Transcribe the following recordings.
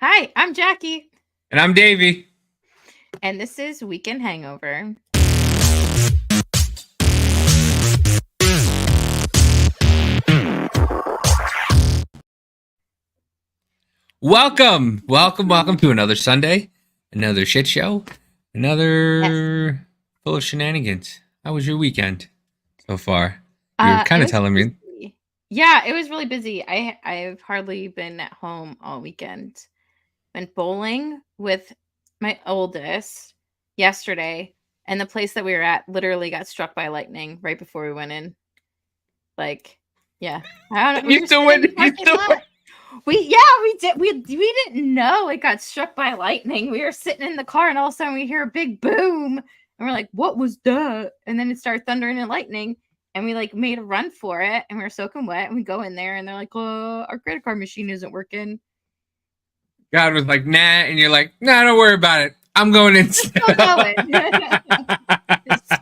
Hi, I'm Jackie, And I'm Davey. and this is Weekend Hangover. Welcome to another Sunday, another shit show, Yes. another full of shenanigans. How was your weekend so far? You were It kind of was telling me. busy. Yeah, it was really busy. I've hardly been at home all weekend. Went bowling with my oldest yesterday, and the place that we were at literally got struck by lightning right before we went in. Like, yeah, I don't know. We You were still sitting in the went. You parking still went. lot. We did. We didn't know it got struck by lightning. We were sitting in the car, and all of a sudden we hear a big boom, and we're like, "What was that?" And then it started thundering and lightning, and we like made a run for it, and we were soaking wet, and we go in there, and they're like, our credit card machine isn't working." God was like, nah, and you're like, nah, don't worry about it. I'm going in. We're still going.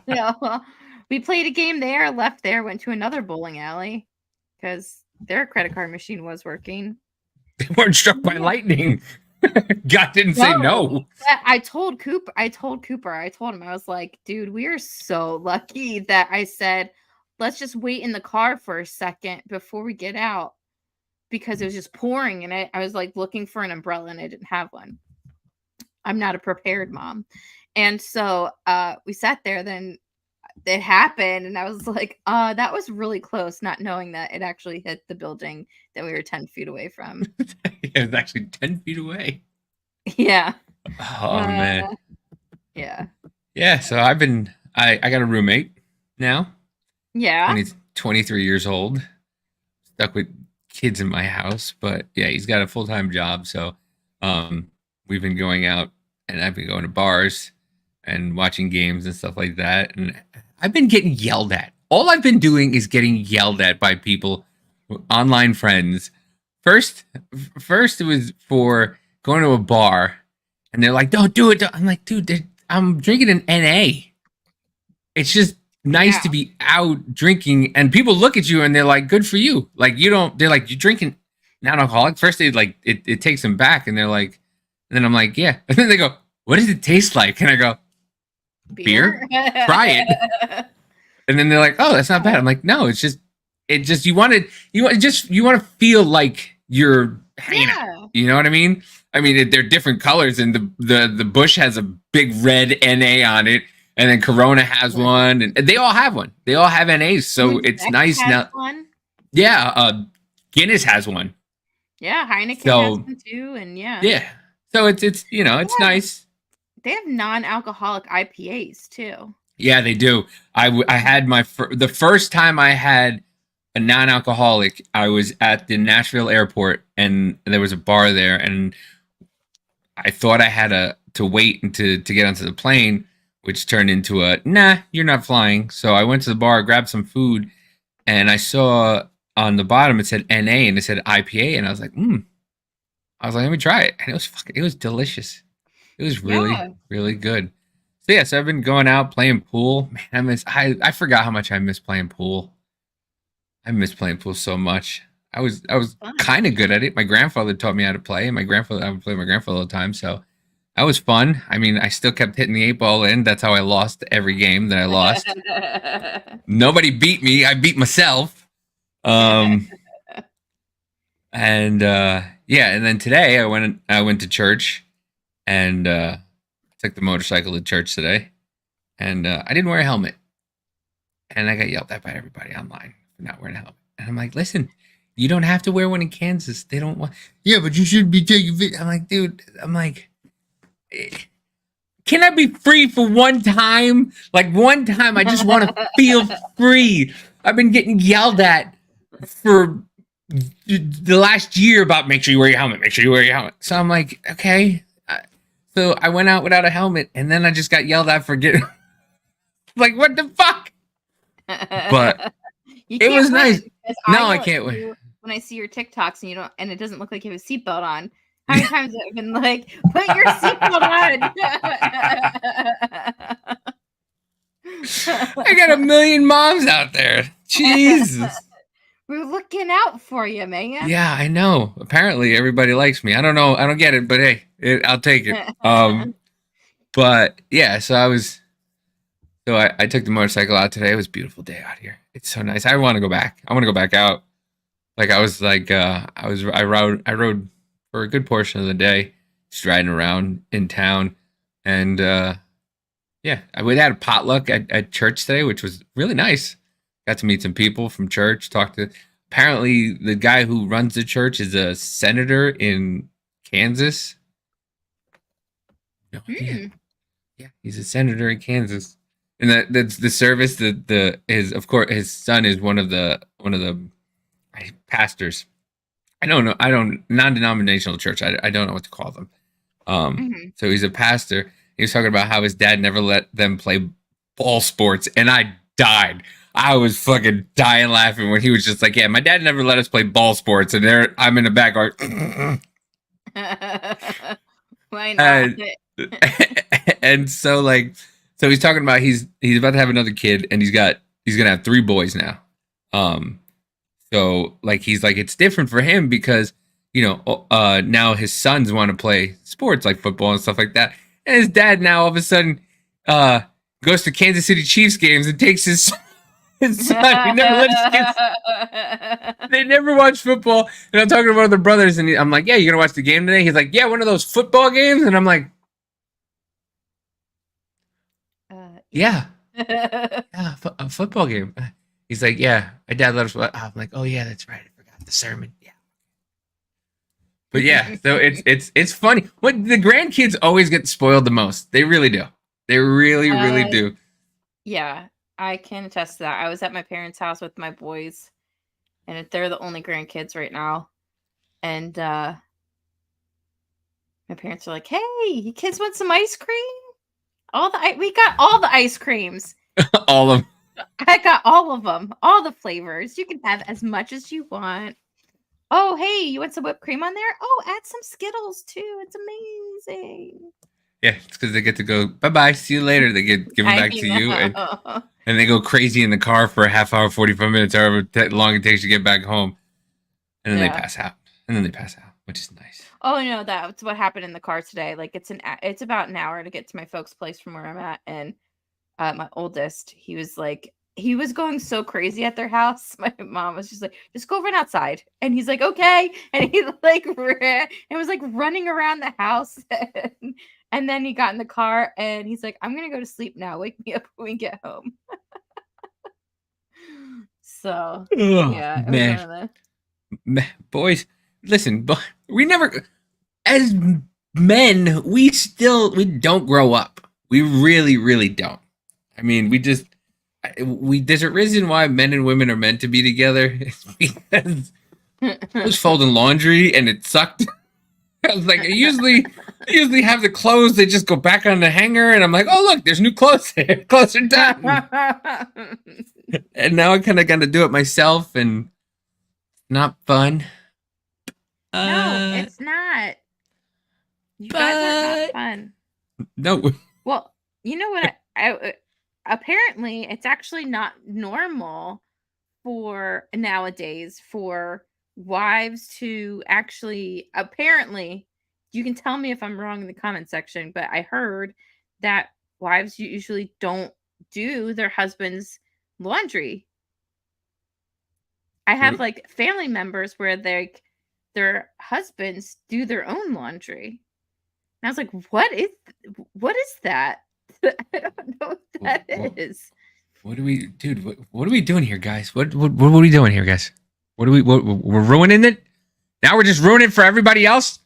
So we played a game there, left there, went to another bowling alley because their credit card machine was working. They weren't struck by Yeah. lightning. God didn't say no. I told Cooper, I told him, I was like, dude, we are so lucky that I said, let's just wait in the car for a second before we get out because it was just pouring and I was like looking for an umbrella and I didn't have one. I'm not a prepared mom. And so we sat there, then it happened, and I was like, that was really close, not knowing that it actually hit the building that we were 10 feet away from. It was actually 10 feet away. Yeah. Oh man. Uh, yeah. Yeah. So I got a roommate now. Yeah. 23 years old. Stuck with kids in my house, but yeah, he's got a full time job. So we've been going out and I've been going to bars and watching games and stuff like that. And I've been getting yelled at. All I've been doing is getting yelled at by people, online friends. First, first it was for going to a bar, and they're like, "Don't do it." I'm like, "Dude, I'm drinking an NA. It's just nice Yeah. to be out drinking." And people look at you and they're like, "Good for you." Like you don't. They're like, "You drinking non-alcoholic?" First they like it takes them back, and they're like, and then I'm like, "Yeah." And then they go, "What does it taste like?" And I go, Beer? "Beer. Try it." And then they're like, "Oh, that's not bad." I'm like, "No, it's just you want to feel like you're hanging out." Yeah. You know what I mean? I mean, they're different colors, and the Bush has a big red NA on it, and then Corona has one, and they all have one. They all have NAs, so it's Beck nice has now. one. Yeah, Guinness has one. Yeah, Heineken has So one too, and yeah. yeah, so it's it's Yeah. nice. They have non-alcoholic IPAs too. Yeah, they do. I had the first time I had a non-alcoholic. I was at the Nashville airport, and there was a bar there, and I thought I had to wait and to get onto the plane, which turned into a nah, you're not flying. So I went to the bar, grabbed some food, and I saw on the bottom it said NA and it said IPA, and I was like, I was like, let me try it, and it was delicious. It was Yeah. really good. So yeah, so I've been going out playing pool. Man, I forgot how much I miss playing pool. I miss playing pool so much. I was Fun. kind of good at it. My grandfather taught me how to play, and I would play with my grandfather all the time. So that was fun. I mean, I still kept hitting the 8 ball in. That's how I lost every game that I lost. Nobody beat me. I beat myself. Um, and yeah, and then today I went to church and took the motorcycle to church today, and I didn't wear a helmet, and I got yelled at by everybody online for not wearing a helmet. And I'm like, listen, you don't have to wear one in Kansas. They don't want. Yeah, but you should be taking. I'm like, dude. I'm like, can I be free for one time? Like one time, I just want to feel free. I've been getting yelled at for the last year about make sure you wear your helmet. Make sure you wear your helmet. So I'm like, okay. So I went out without a helmet, and then I just got yelled at for getting like, what the fuck? But it was nice. No, I can't wait. When I see your TikToks and you don't, and it doesn't look like you have a seatbelt on. How many times have I been like, put your seatbelt on? I got a million moms out there. Jesus. We're looking out for you, man. Yeah, I know. Apparently, everybody likes me. I don't know. I don't get it, but hey, I'll take it. But yeah, I took the motorcycle out today. It was a beautiful day out here. It's so nice. I want to go back. I want to go back out. Like I rode for a good portion of the day, just riding around in town, and yeah, we had a potluck at church today, which was really nice. Got to meet some people from church. Talked to apparently the guy who runs the church is a senator in Kansas. No idea. Mm. Yeah, he's a senator in Kansas, and that's the service. The his of course his son is one of the pastors. I don't know. I don't non-denominational church. I don't know what to call them. Mm-hmm. So he's a pastor. He was talking about how his dad never let them play ball sports, and I died. I was fucking dying laughing when he was just like, "Yeah, my dad never let us play ball sports," and there I'm in the back going, Why not? and, and so he's talking about he's about to have another kid, and he's gonna have 3 boys now. Um, So like he's like it's different for him because now his sons want to play sports like football and stuff like that, and his dad now all of a sudden uh goes to Kansas City Chiefs games and takes his son. He never let his kids. They never watch football, and I'm talking about their brothers, and I'm like, yeah, you're gonna watch the game today? He's like, yeah, one of those football games, and I'm like, yeah, yeah, a football game. He's like, yeah, my dad let us. I'm like, oh yeah, that's right. I forgot the sermon. Yeah, but yeah, so it's funny. What the grandkids always get spoiled the most. They really do. They really do. Yeah, I can attest to that. I was at my parents' house with my boys, and they're the only grandkids right now. And my parents are like, "Hey, you kids want some ice cream? We got all the ice creams. All of I got all of them, all the flavors. You can have as much as you want. Oh, hey, you want some whipped cream on there? Oh, add some Skittles too. It's amazing." yeah, it's because they get to go bye bye, see you later. They get given back to you, and they go crazy in the car for a half hour, 45 minutes, however long it takes to get back home, and then they pass out, which is nice. Oh no, that's what happened in the car today. Like it's about an hour to get to my folks' place from where I'm at, and my oldest, he was going so crazy at their house. My mom was just like, just go run outside. And he's like, okay. And he like ran and was like running around the house. And then he got in the car and he's like, I'm going to go to sleep now. Wake me up when we get home. So, yeah. Man. Boys, listen, but we never, as men, we don't grow up. We really don't. I mean, there's a reason why men and women are meant to be together. It's because I was folding laundry and it sucked. I was like, I usually have the clothes, they just go back on the hanger, and I'm like, oh look, there's new clothes there. Clothes are done. And now I kind of got to do it myself, and not fun. No, it's not. You guys are not fun. No. Well, you know what? Apparently, it's actually not normal for nowadays for wives to actually. Apparently, you can tell me if I'm wrong in the comment section, but I heard that wives usually don't do their husband's laundry. I have like family members where their husbands do their own laundry. And I was like, what is that? I don't know what that is. What are we, dude? What are we doing here, guys? What are we doing here, guys? We're ruining it? Now we're just ruining it for everybody else?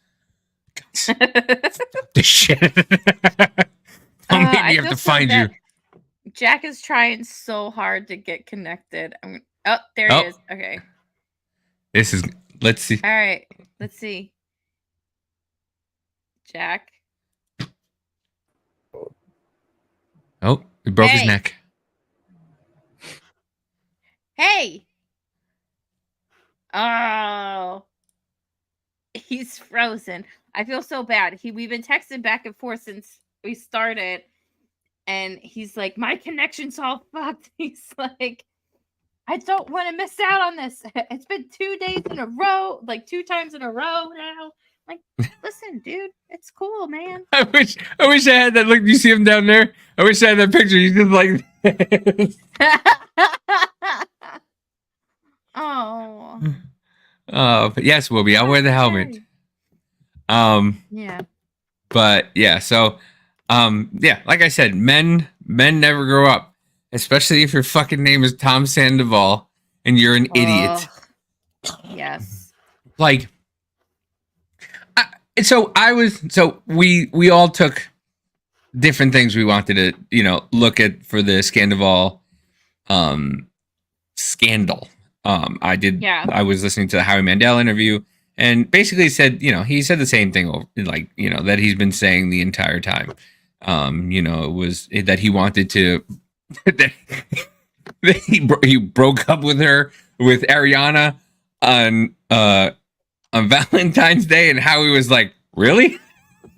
This shit. Don't make me have to find you. Jack is trying so hard to get connected. Oh, there he is. Okay. Let's see. All right. Let's see. Jack. Oh, he broke his neck. Hey. Oh. He's frozen. I feel so bad. We've been texting back and forth since we started. And he's like, my connection's all fucked. He's like, I don't want to miss out on this. It's been 2 days in a row, like 2 times in a row now. Like, listen, dude, it's cool, man. I wish I had that. Look, you see him down there? I wish I had that picture. He's just like this. Oh. But yes, Whoopi, I'll wear the helmet. Yeah. But yeah, so yeah, like I said, men never grow up, especially if your fucking name is Tom Sandoval and you're an idiot. Yes. Like, we all took different things we wanted to, look at for the Scandavol scandal. I was listening to the Howie Mandel interview, and basically said, he said the same thing, like, that he's been saying the entire time. It was that he wanted to, that he broke up with Ariana on Valentine's Day, and Howie was like, really?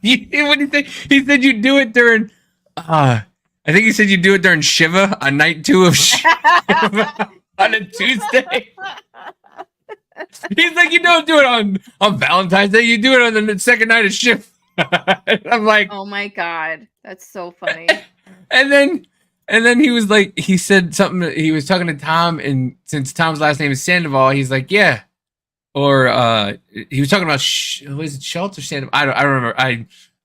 What do you think? He said you do it during, I think he said you do it during Shiva on night 2 of Shiva on a Tuesday. He's like, you don't do it on Valentine's Day. You do it on the second night of Shiva. I'm like, oh my God, that's so funny. And then he was like, he said something. He was talking to Tom, and since Tom's last name is Sandoval, he's like, yeah. Or he was talking about was it Schultz or Sandoval? I don't remember.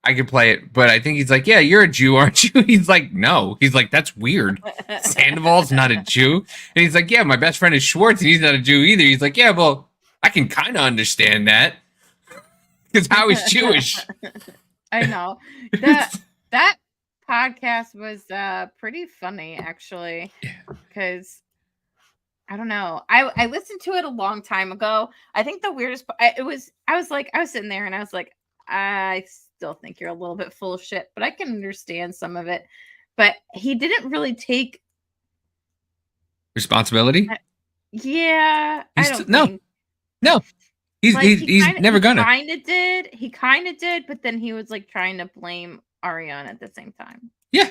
I could play it, but I think he's like, yeah, you're a Jew, aren't you? He's like, no. He's like, that's weird. Sandoval's not a Jew. And he's like, yeah, my best friend is Schwartz, and he's not a Jew either. He's like, yeah, well, I can kind of understand that because Howie's Jewish. I know that podcast was pretty funny, actually, because I don't know. I listened to it a long time ago. I think the weirdest I was sitting there and I was like, I still think you're a little bit full of shit, but I can understand some of it. But he didn't really take responsibility. Yeah, I don't think. No. He's never gonna. He kind of did, but then he was like trying to blame Ariana at the same time. Yeah.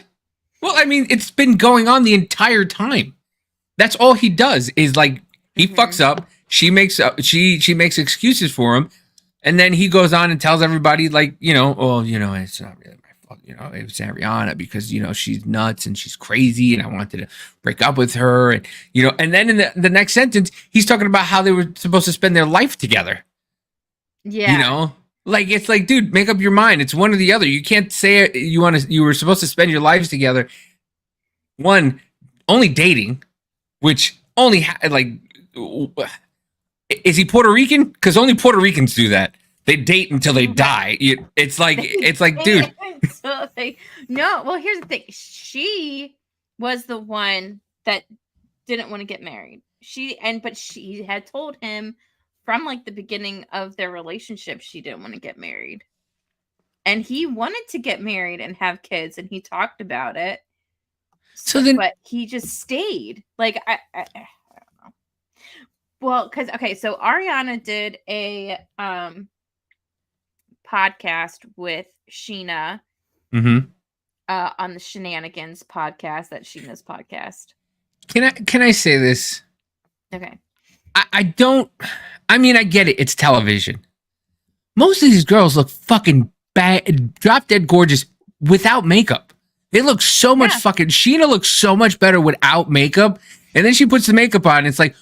Well, I mean, it's been going on the entire time. That's all he does is like he fucks up. She makes excuses for him, and then he goes on and tells everybody like, it's not really my fault. It was Ariana because she's nuts and she's crazy, and I wanted to break up with her, and and then in the next sentence he's talking about how they were supposed to spend their life together. Yeah. Like it's like, dude, make up your mind. It's one or the other. You can't say you were supposed to spend your lives together. One, only dating. Which only is he Puerto Rican? Because only Puerto Ricans do that. They date until they die. It's like, dude. No, well, here's the thing. She was the one that didn't want to get married. But she had told him from like the beginning of their relationship she didn't want to get married, and he wanted to get married and have kids, and he talked about it. But he just stayed. Like I don't know. Well, because so Ariana did a podcast with Sheena on the Shenanigans podcast, that Sheena's podcast. Can I say this? Okay. I get it. It's television. Most of these girls look fucking bad, drop dead gorgeous without makeup. They look so much fucking. Sheena looks so much better without makeup, and then she puts the makeup on. And it's like,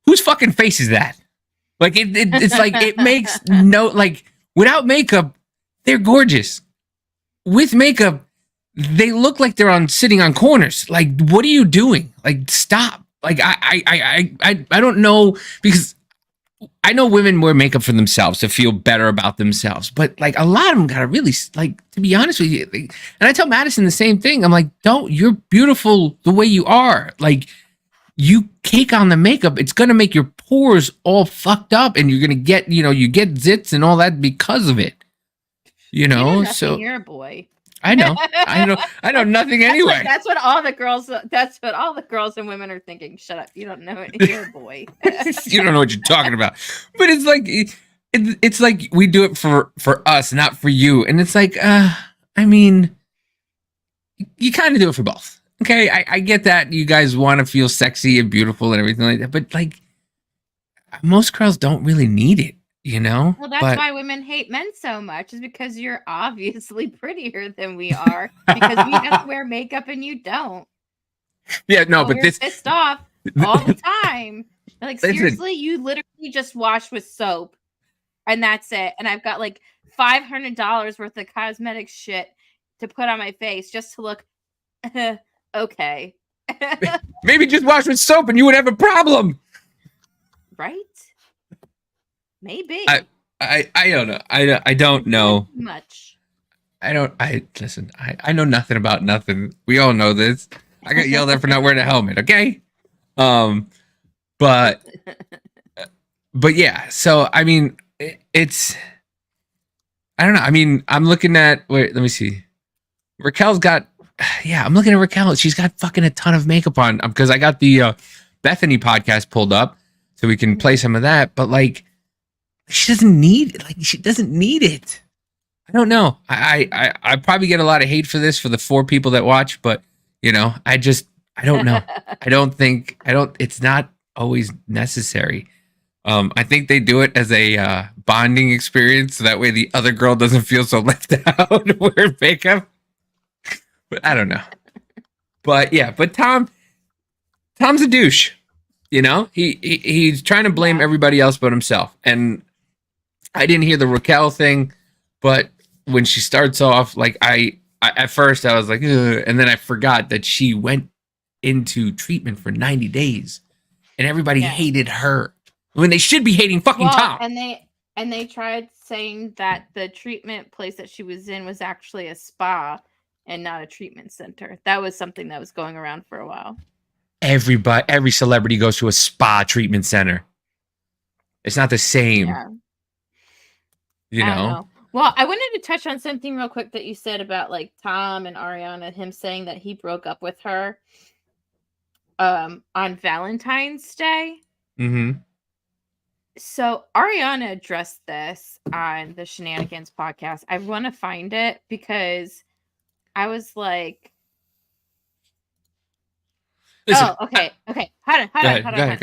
whose fucking face is that? Like it's like it makes no like without makeup, they're gorgeous. With makeup, they look like they're sitting on corners. Like, what are you doing? Like, stop. Like I don't know, because I know women wear makeup for themselves to feel better about themselves, but like a lot of them gotta really, like, to be honest with you, like, and I tell Madison the same thing. I'm like, you're beautiful the way you are. Like, you cake on the makeup, it's gonna make your pores all fucked up, and you're gonna get, you get zits and all that because of it. So you're a boy. I know nothing anyway. That's what all the girls and women are thinking. Shut up, you don't know it. You're a boy. You don't know what you're talking about. But it's like it's like we do it for us, not for you. And it's like, I mean, you kind of do it for both. okay, I get that you guys want to feel sexy and beautiful and everything like that, but like most girls don't really need it, you know? Well, that's But why women hate men so much, is because you're obviously prettier than we are, because we have to wear makeup and you don't. yeah, no, So but we're this pissed off all the time. Like, listen, seriously, you literally just wash with soap and that's it. And I've got like $500 worth of cosmetic shit to put on my face just to look okay. maybe just wash with soap and you would have a problem. Right? Maybe. I don't know. I don't know. Much. I listen, I know nothing about nothing. We all know this. I got yelled at for not wearing a helmet, okay? Um but yeah, so I mean it's I don't know. I mean, I'm looking at wait, let me see. Raquel's got yeah, I'm looking at Raquel. She's got fucking a ton of makeup on because I got the Bethany podcast pulled up so we can play some of that, but like she doesn't need it. Like she doesn't need it. I don't know. I probably get a lot of hate for this for the 4 people that watch, but you know, I don't know. I don't it's not always necessary. I think they do it as a bonding experience so that way the other girl doesn't feel so left out wearing makeup. But I don't know. But yeah, but Tom's a douche. You know? He's trying to blame everybody else but himself. And I didn't hear the Raquel thing, but when she starts off, like I at first I was like, ugh, and then I forgot that she went into treatment for 90 days, and everybody hated her when they should be hating fucking Tom. And they tried saying that the treatment place that she was in was actually a spa and not a treatment center. That was something that was going around for a while. Every celebrity goes to a spa treatment center. It's not the same. Yeah. You know? Well, I wanted to touch on something real quick that you said about like Tom and Ariana, him saying that he broke up with her on Valentine's Day. Mm-hmm. So Ariana addressed this on the Shenanigans podcast. I want to find it because I was like, listen, okay. Hold on. Go ahead.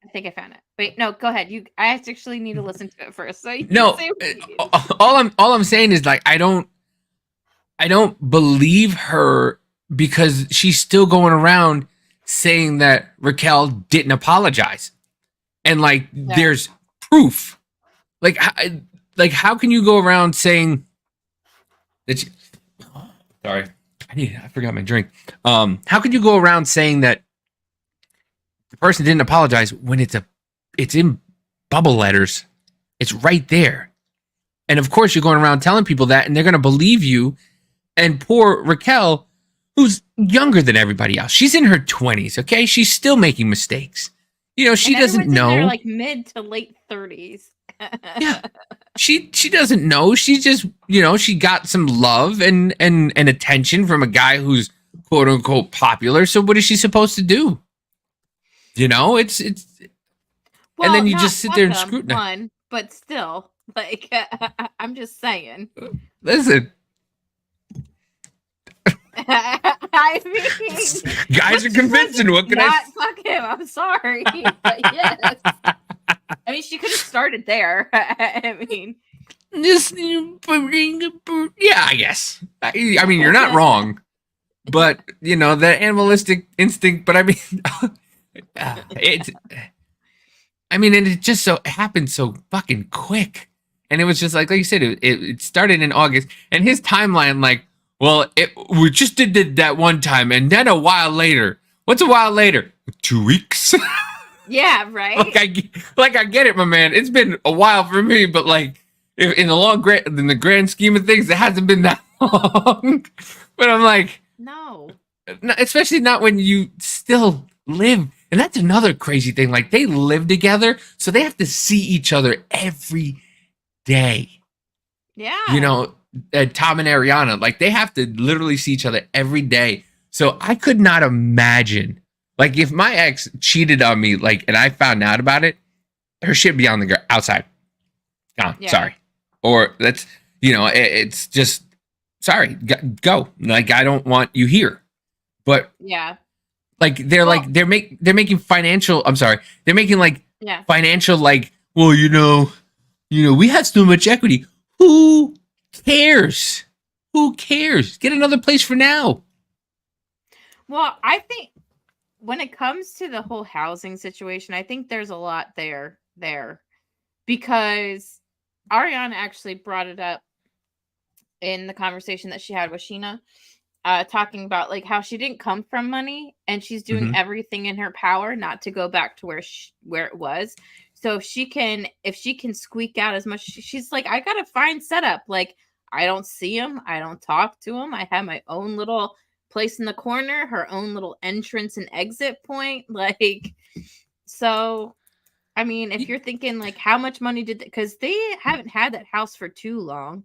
I think I found it. Wait, no, go ahead. I actually need to listen to it first. So no, all I'm saying is like I don't believe her because she's still going around saying that Raquel didn't apologize, and like there's proof. Like how can you go around saying that? Sorry, I forgot my drink. How could you go around saying that the person didn't apologize when it's in bubble letters? It's right there. And of course you're going around telling people that and they're going to believe you. And poor Raquel, who's younger than everybody else. She's in her 20s, okay? She's still making mistakes. You know, she doesn't know. They're like mid to late 30s. Yeah. She doesn't know. She just, you know, she got some love and attention from a guy who's quote unquote popular. So what is she supposed to do? You know, it's well, and then you just sit there and scrutinize. But still, like I'm just saying. Listen. I mean, guys are convincing. What can I? Fuck him. I'm sorry, but yes. I mean, she could have started there. I mean, just yeah, I guess. I mean, you're not wrong, but you know that animalistic instinct. But I mean, it's. I mean, and it just so happened so fucking quick, and it was just like you said, it started in August, and his timeline, like. Well, we just did that one time, and then a while later. What's a while later? 2 weeks. Yeah, right. Like I get it, my man. It's been a while for me, but like in the grand scheme of things, it hasn't been that long. But I'm like, no, especially not when you still live. And that's another crazy thing. Like they live together, so they have to see each other every day. Yeah, you know. Tom and Ariana, like they have to literally see each other every day. So I could not imagine, like, if my ex cheated on me, like, and I found out about it, her shit be on the outside, gone. Yeah. Sorry, or that's it's just sorry, go. Like I don't want you here. but Yeah. like Well, they're making financial. I'm sorry, they're making like yeah. financial like. Well, we have so much equity. Who cares? Who cares? Get another place for now. Well, I think when it comes to the whole housing situation, I think there's a lot there because Ariana actually brought it up in the conversation that she had with Sheena, talking about like how she didn't come from money and she's doing Mm-hmm. everything in her power not to go back to where it was. So if she can squeak out as much, she's like, I gotta find setup. Like I don't see him, I don't talk to him. I have my own little place in the corner, her own little entrance and exit point. Like, so I mean, if you're thinking like how much money did because they haven't had that house for too long,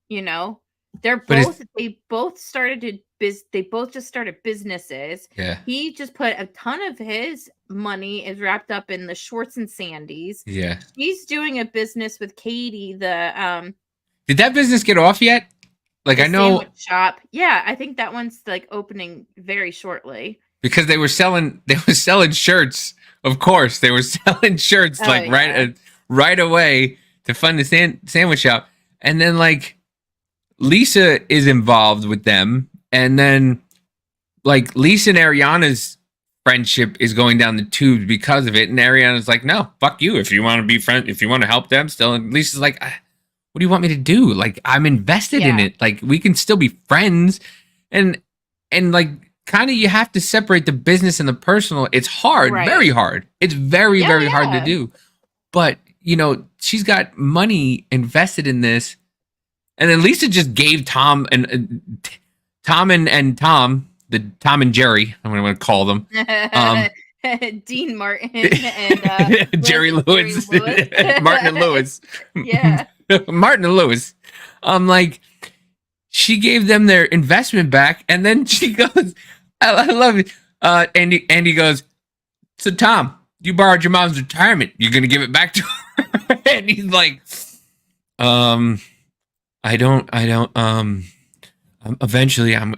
you know, But it's they both started to they both just started businesses. yeah, He just put a ton of his money is wrapped up in the Schwartz and Sandy's. yeah. She's doing a business with Katie, Did that business get off yet? Like the I know sandwich shop. Yeah, I think that one's like opening very shortly. because they were selling shirts. Of course, they were selling shirts Oh like yeah. right away to fund the sandwich shop, and then like Lisa is involved with them, and then like Lisa and Ariana's friendship is going down the tubes because of it, and Ariana's like, "No, fuck you. If you want to be friend, if you want to help them still," and Lisa's like, "What do you want me to do? Like, I'm invested in Yeah. it. Like, we can still be friends," and like kind of you have to separate the business and the personal. It's hard, very Right. hard. It's very Yeah, very hard to yeah. do, but she's got money invested in this. And then Lisa just gave Tom and Tom, the Tom and Jerry, I'm going to call them, um, Dean Martin and Jerry Jerry Lewis, Lewis. Martin and Lewis, Yeah. Martin and Lewis. Like she gave them their investment back, and then she goes, "I love it." Andy goes, "So Tom, you borrowed your mom's retirement. You're going to give it back to her?" And he's like, um. I don't. Eventually, I'm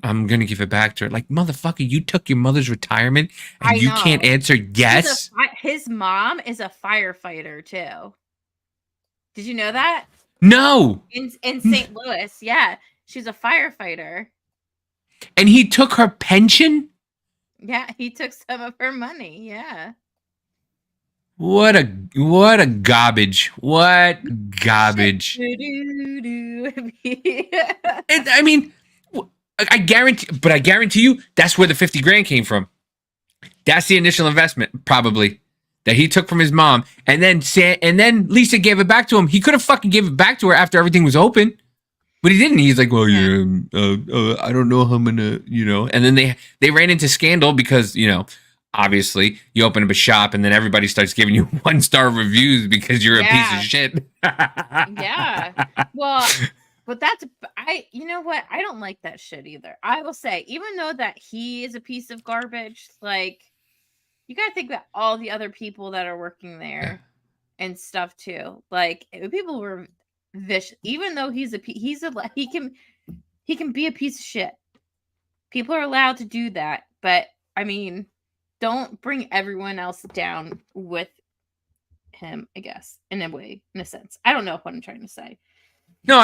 gonna give it back to her. Like, motherfucker, you took your mother's retirement and I you can't know. answer yes. His mom is a firefighter too. Did you know that? No, In St. Louis, yeah, she's a firefighter. and he took her pension. Yeah, he took some of her money. Yeah. What a garbage. What garbage. Doo-doo-doo. And I mean, I guarantee you that's where the 50 grand came from. That's the initial investment, probably, that he took from his mom, and then Lisa gave it back to him. He could have fucking gave it back to her after everything was open, but he didn't. He's like, well, Yeah. I don't know how I'm gonna, And then they ran into scandal because obviously you open up a shop and then everybody starts giving you 1-star reviews because you're a piece of Yeah. shit. Yeah. Well, but you know what? I don't like that shit either. I will say, even though that he is a piece of garbage, like, you got to think about all the other people that are working Yeah. there and stuff too. Like, people were vicious, even though he can be a piece of shit. People are allowed to do that, but I mean, don't bring everyone else down with him, I guess, in a sense. I don't know what I'm trying to say. No,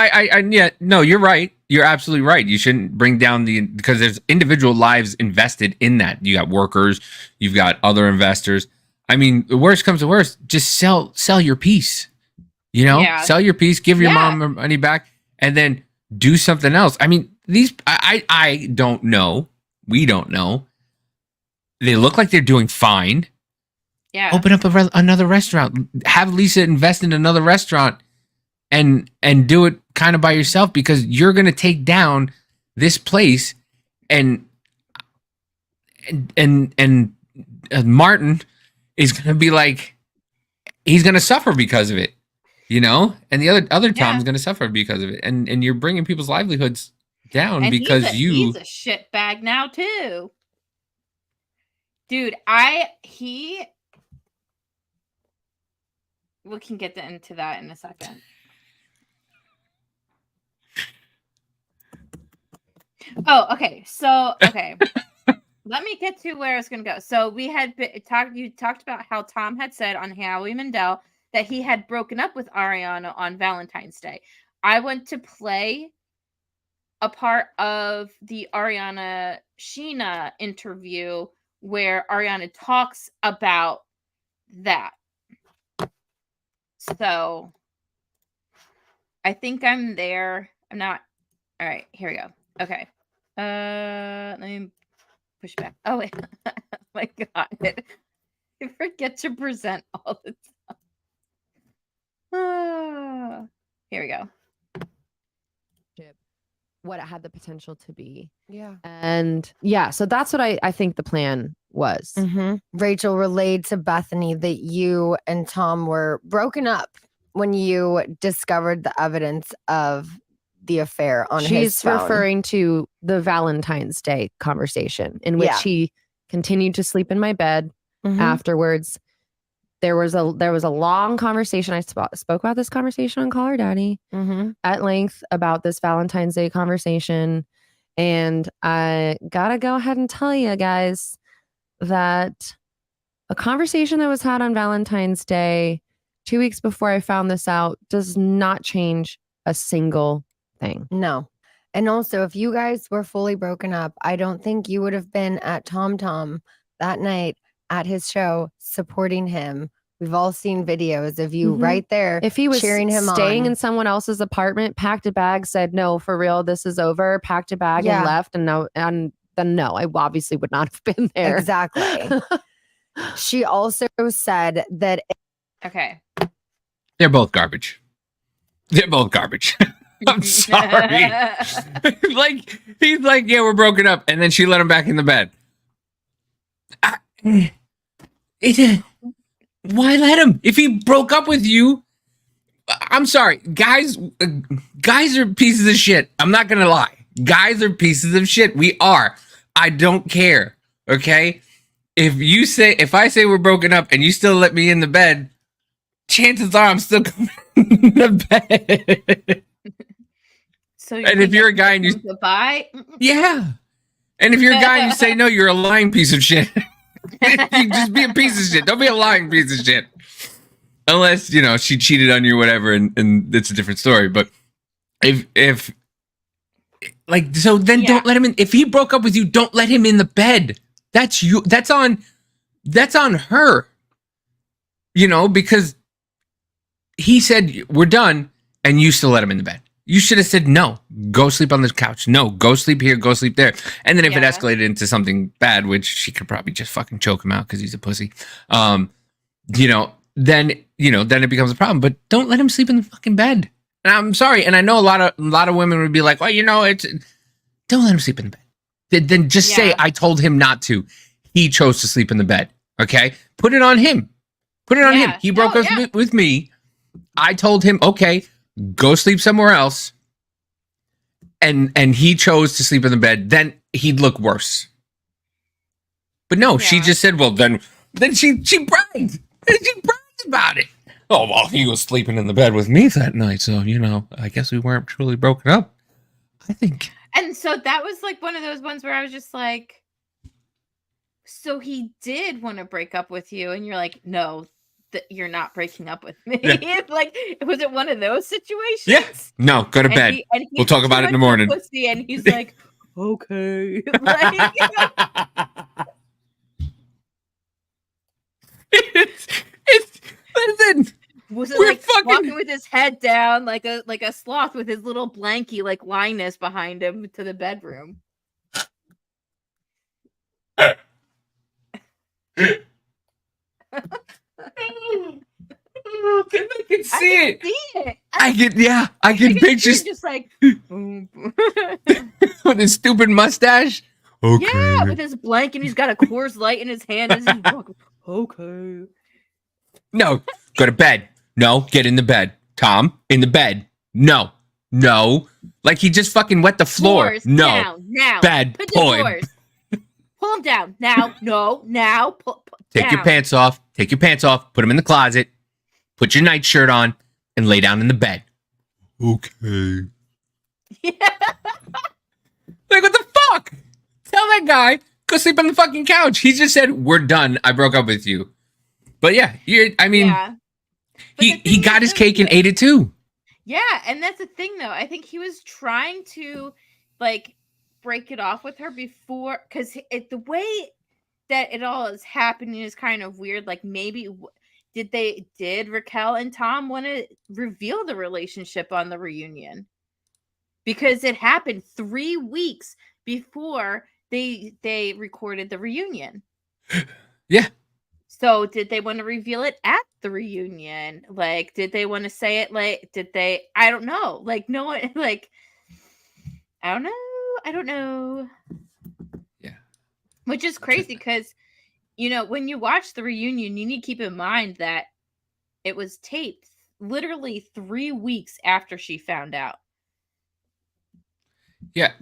yeah, no, you're right. You're absolutely right. You shouldn't bring down because there's individual lives invested in that. You got workers, you've got other investors. I mean, the worst comes to worst, just sell your piece. Yeah. Sell your piece, give your Yeah. mom her money back, and then do something else. I mean, I don't know. We don't know. They look like they're doing fine. Yeah. Open up another restaurant. Have Lisa invest in another restaurant and do it kind of by yourself, because you're going to take down this place, and Martin is going to be like, he's going to suffer because of it, and the other Tom's Yeah. going to suffer because of it, and you're bringing people's livelihoods down And because he's a shit bag now too. Dude, we can get into that in a second. Oh, okay. So, okay. Let me get to where I was going to go. So we had you talked about how Tom had said on Howie Mandel that he had broken up with Ariana on Valentine's Day. I went to play a part of the Ariana Sheena interview where Ariana talks about that. So I think I'm there. I'm not. All right, here we go. Okay. Let me push back. Oh wait. Oh my god. I forget to present all the time. Here we go. What it had the potential to be. Yeah. And so that's what I think the plan was. Rachel relayed to Bethany that you and Tom were broken up when you discovered the evidence of the affair on his She's phone. referring to the Valentine's Day conversation in which he continued to sleep in my bed afterwards. There was a long conversation. I spoke about this conversation on Call Her Daddy at length about this Valentine's Day conversation. And I gotta go ahead and tell you guys that a conversation that was had on Valentine's Day 2 weeks before I found this out does not change a single thing. No. And also, if you guys were fully broken up, I don't think you would have been at Tom Tom that night at his show supporting him. We've all seen videos of you right there. If he was cheering him staying on. in someone else's apartment, packed a bag, said, no, for real, this is over, packed a bag and left. And then no, I obviously would not have been there. Exactly. She also said that. Okay. They're both garbage. They're both garbage. I'm sorry. Like, he's like, yeah, we're broken up. And then she let him back in the bed. Why let him? If he broke up with you, I'm sorry. Guys are pieces of shit. I'm not going to lie. Guys are pieces of shit. We are. I don't care. Okay? If I say we're broken up and you still let me in the bed, chances are I'm still coming in the bed. So and if you're a guy and you goodbye, yeah, and if you're a guy and you say no, you're a lying piece of shit. You just be a piece of shit. Don't be a lying piece of shit. Unless she cheated on you, or whatever, and it's a different story. But if like so, then don't let him in. If he broke up with you, don't let him in the bed. That's you. That's on her. Because he said we're done, and you still let him in the bed. You should have said no. Go sleep on the couch. No, go sleep here. Go sleep there. And then if it escalated into something bad, which she could probably just fucking choke him out because he's a pussy. Then it becomes a problem. But don't let him sleep in the fucking bed. And I'm sorry. And I know a lot of women would be like, well, it's don't let him sleep in the bed. Then just say I told him not to. He chose to sleep in the bed. Okay, put it on him. Put it on him. He broke up with me. I told him, okay, go sleep somewhere else. And he chose to sleep in the bed. Then he'd look worse. But no, she just said, well, then she bragged. She bragged about it. Oh, well, he was sleeping in the bed with me that night. So, I guess we weren't truly broken up. I think. And so that was like one of those ones where I was just like, so he did want to break up with you. And you're like, no, that you're not breaking up with me. Yeah. Like, was it one of those situations? Yes. Yeah. No, go to bed. We'll talk about it in the morning. Pussy, and he's like, okay. Like, listen. Was it like walking with his head down like a sloth with his little blankie like Linus behind him to the bedroom? I can see it. I can picture just like with his stupid mustache. Okay. Yeah, with his blanket, and he's got a Coors Light in his hand. And he's walking, okay. No, go to bed. No, get in the bed. Tom, in the bed. No. Like he just fucking wet the floor. Floors, no. Now. Bad Put boy. The floors. Pull them down. Now. No. Now. Take down. your pants off. Take your pants off. Put them in the closet. Put your nightshirt on and lay down in the bed. Okay. Yeah. Like, what the fuck? Tell that guy, go sleep on the fucking couch. He just said, we're done. I broke up with you. But yeah, Yeah. he got his cake and ate it too. Yeah, and that's the thing, though. I think he was trying to, like, break it off with her before, because the way that it all is happening is kind of weird. Like, maybe did Raquel and Tom want to reveal the relationship on the reunion? Because it happened 3 weeks before they recorded the reunion. Yeah. So did they want to reveal it at the reunion? Like, did they want to say it? Like, I don't know. Like, no one, like, I don't know. Yeah. Which is crazy because, when you watch the reunion, you need to keep in mind that it was taped literally 3 weeks after she found out. Yeah.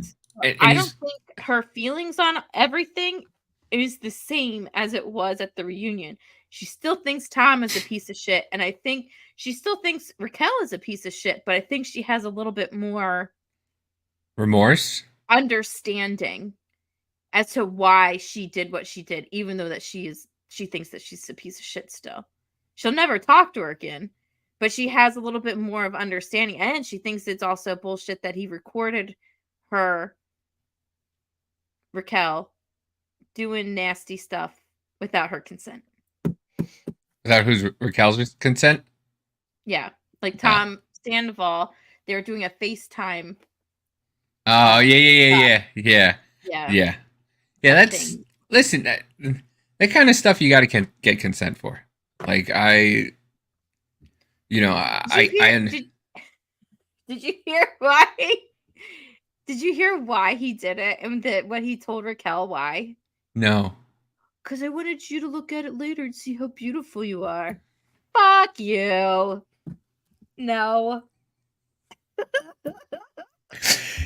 And I don't think her feelings on everything is the same as it was at the reunion. She still thinks Tom is a piece of shit, and I think she still thinks Raquel is a piece of shit, but I think she has a little bit more remorse, understanding as to why she did what she did, even though that she thinks that she's a piece of shit still. She'll never talk to her again, but she has a little bit more of understanding, and she thinks it's also bullshit that he recorded her, Raquel, doing nasty stuff without her consent. Without Raquel's consent? Yeah. Like Tom Scandavol, they were doing a FaceTime. Oh, yeah. Yeah, that's... Listen, that kind of stuff you got to get consent for. Like, did you hear why? Did you hear why he did it and what he told Raquel why? No. Because I wanted you to look at it later and see how beautiful you are. Fuck you. No.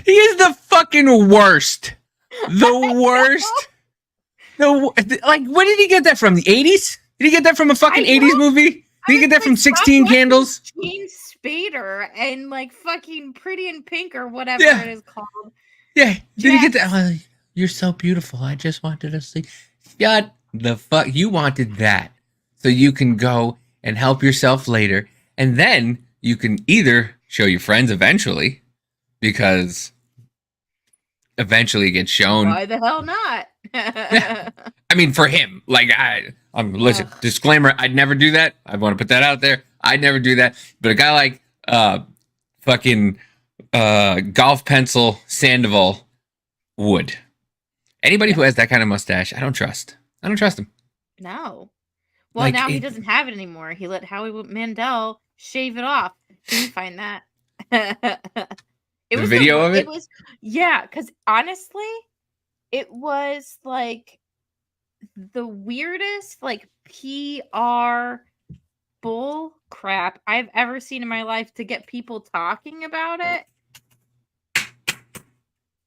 He is the fucking worst. The worst. Like, where did he get that from? The 80s? Did he get that from a fucking 80s movie? Did he get that from 16 Candles? Gene Spader and like fucking Pretty in Pink or whatever it is called. Yeah. Did he get that? Oh, you're so beautiful. I just wanted to sleep. Shut the fuck. You wanted that so you can go and help yourself later. And then you can either show your friends eventually, because eventually it gets shown. Why the hell not? Yeah. I mean, for him, like, listen, disclaimer, I'd never do that. I want to put that out there. I'd never do that. But a guy like fucking golf pencil Scandavol would. Anybody who has that kind of mustache, I don't trust. I don't trust him. No. Well, now he doesn't have it anymore. He let Howie Mandel shave it off. Can you find that? It was video of it? It was, yeah, because honestly, it was like the weirdest like PR bull crap I've ever seen in my life to get people talking about it.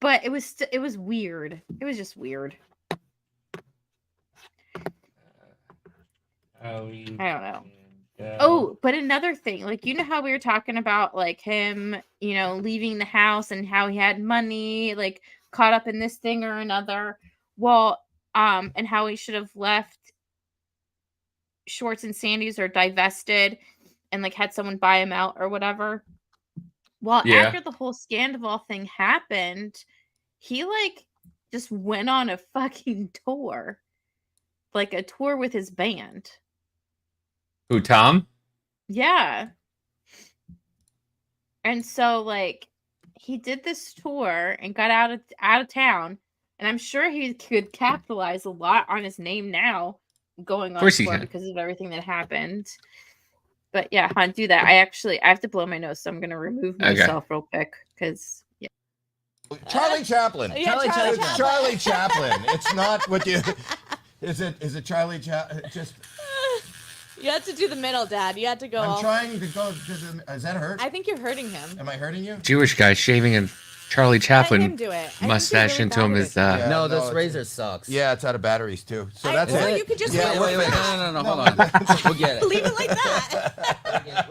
But it was weird. It was just weird. I don't know. Oh, but another thing, like, how we were talking about like him, leaving the house and how he had money, like caught up in this thing or another. Well, and how he should have left Schwartz and Sandy's or divested and like had someone buy him out or whatever. Well, after the whole Scandavol thing happened, he like just went on a fucking tour, like a tour with his band. Who, Tom? Yeah. And so like he did this tour and got out of town, and I'm sure he could capitalize a lot on his name now going on tour because of everything that happened. But yeah, Han, do that. I have to blow my nose, so I'm gonna remove myself real quick because Charlie Chaplin. Yeah, Charlie Chaplin. It's not what you. Is it Charlie Chaplin? Just. You had to do the middle, Dad. You had to go. I'm trying to go to the. Does that hurt? I think you're hurting him. Am I hurting you? Jewish guy shaving a Charlie Chaplin Let him do it. mustache into him is. No, this razor sucks. Yeah, it's out of batteries too. So that's it. You could just wait. No. Hold on. We'll get it. Leave it like that.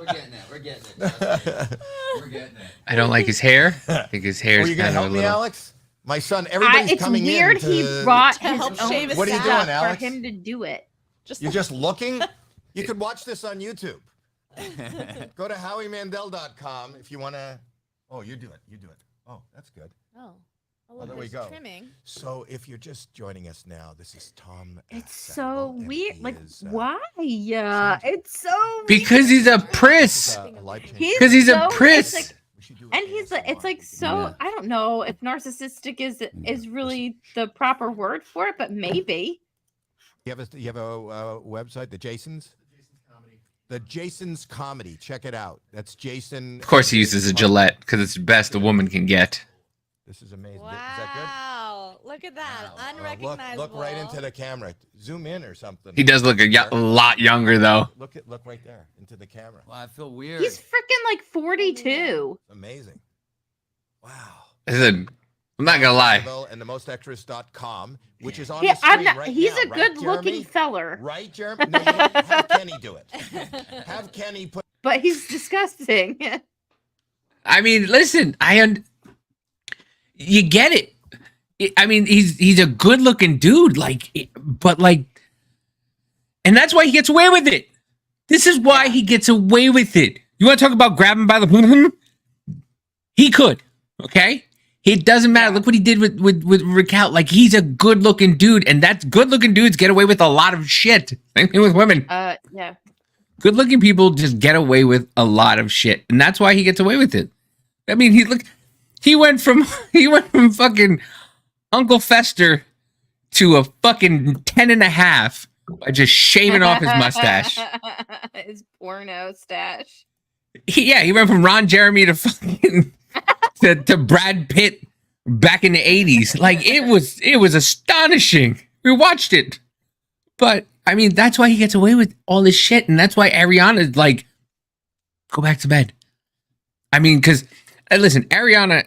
We're getting it. I don't like his hair. I think his hair is you gonna kind of help a me, little. Alex? My son, everybody's it's coming weird in. He brought to his help own shave his What are you stuff doing, Alex? for him to do it. You're just looking? You could watch this on YouTube. Go to howiemandel.com if you want to. Oh, you do it. You do it. Oh, that's good. Oh, Oh, there we go. trimming. So if you're just joining us now, this is Tom. It's Scandavol, so and weird. he Like, is, why? Yeah, it's so weird. Because he's a this priss. is a life-changing- Because he's a so- priss. it's like- We should do and he's like, it's like so. Yeah. I don't know if narcissistic is really the proper word for it, but maybe. You have a website, the Jason's? The Jason's Comedy. Check it out. That's Jason. Of course, he uses a Gillette because it's the best a woman can get. This is amazing. Wow. Is that good? Look at that. Look, Unrecognizable. look right into the camera. Zoom in or something. He does look a lot younger, though. Look right there into the camera. Well, I feel weird. He's freaking like 42. Amazing. Wow. Listen, I'm not gonna lie. And themostextras.com, which is on Yeah, the screen I'm not. right He's now, a right, good-looking Jeremy? feller, Right, Jeremy? No, have Kenny do it. Have Kenny put. but he's disgusting. I mean, listen, you get it. I mean, he's a good looking dude, but and that's why he gets away with it. This is why he gets away with it. You want to talk about grabbing by the he could, okay? It doesn't matter. Look what he did with Raquel. Like, he's a good looking dude, and that's good looking dudes get away with a lot of shit. Same thing with women. Yeah. Good looking people just get away with a lot of shit, and that's why he gets away with it. I mean, he went from fucking Uncle Fester to a fucking 10.5 by just shaving off his mustache. His porno stash. He went from Ron Jeremy to fucking to Brad Pitt back in the 80s. Like, it was astonishing. We watched it. But I mean, that's why he gets away with all this shit, and that's why Ariana's like, go back to bed. I mean, because listen, Ariana,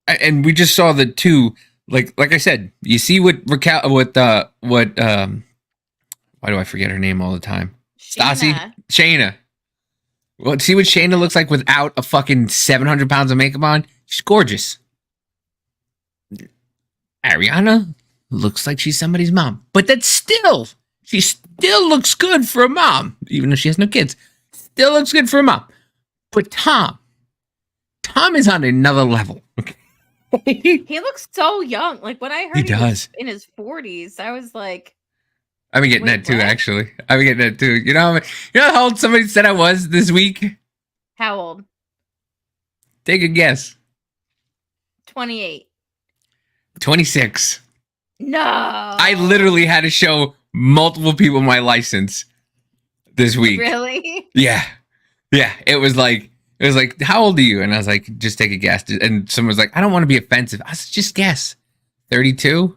and we just saw the two. Like I said, you see what Raquel, why do I forget her name all the time? Shayna. Well, see what Shayna looks like without a fucking 700 pounds of makeup on? She's gorgeous. Ariana looks like she's somebody's mom, but she still looks good for a mom, even though she has no kids. Still looks good for a mom. But Tom is on another level. Okay. He looks so young. Like, when I heard He he was does. in his 40s, I was like, I've been getting Wait, that too, what? actually. I've been getting that too. You know how old somebody said I was this week? how old? Take a guess. 28. 26. No. I literally had to show multiple people my license this week. Really? Yeah. It was like, how old are you? And I was like, just take a guess. And someone was like, I don't want to be offensive. I said, just guess. 32?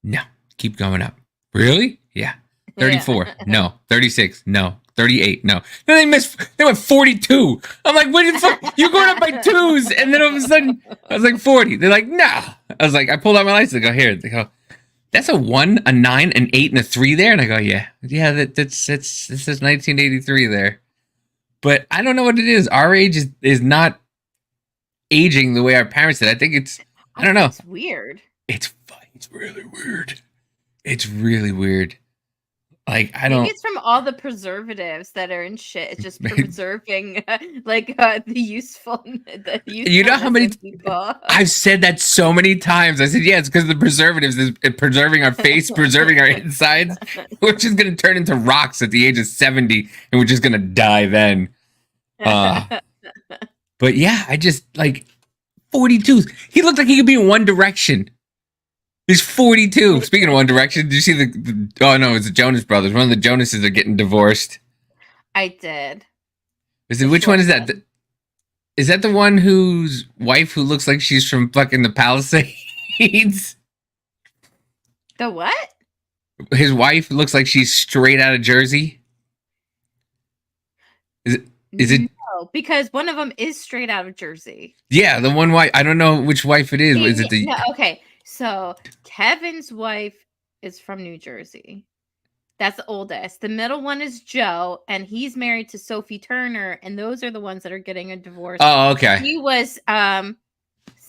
No. Keep going up. Really? Yeah. 34. Yeah. No. 36. No. 38. No. Then they went 42. I'm like, what the fuck? You're going up by twos. And then all of a sudden, I was like 40. They're like, no. I was like, I pulled out my license. I go, here. They go, that's a 1, a 9, an 8, and a 3 there. And I go, yeah. This is 1983 there. But I don't know what it is. Our age is not aging the way our parents did. I think I don't know. It's weird. It's really weird. It's really weird. Like, I don't. Maybe it's from all the preservatives that are in shit. It's just Maybe. preserving the useful. You know how many people. I've said that so many times. I said, yeah, it's because the preservatives is preserving our face, preserving our insides. We're just gonna turn into rocks at the age of 70, and we're just gonna die then. But yeah, I just like 42. He looked like he could be in One Direction. He's 42. Speaking of One Direction, did you see the oh no, it's the Jonas Brothers. One of the Jonases are getting divorced. I did. Which one is that? Is that the one whose wife who looks like she's from fucking the Palisades? The what? His wife looks like she's straight out of Jersey. Is it? No, because one of them is straight out of Jersey. Yeah, the one wife. I don't know which wife it is. Is it the? No, okay, so Kevin's wife is from New Jersey. That's the oldest. The middle one is Joe, and he's married to Sophie Turner, and those are the ones that are getting a divorce. Oh, okay. He was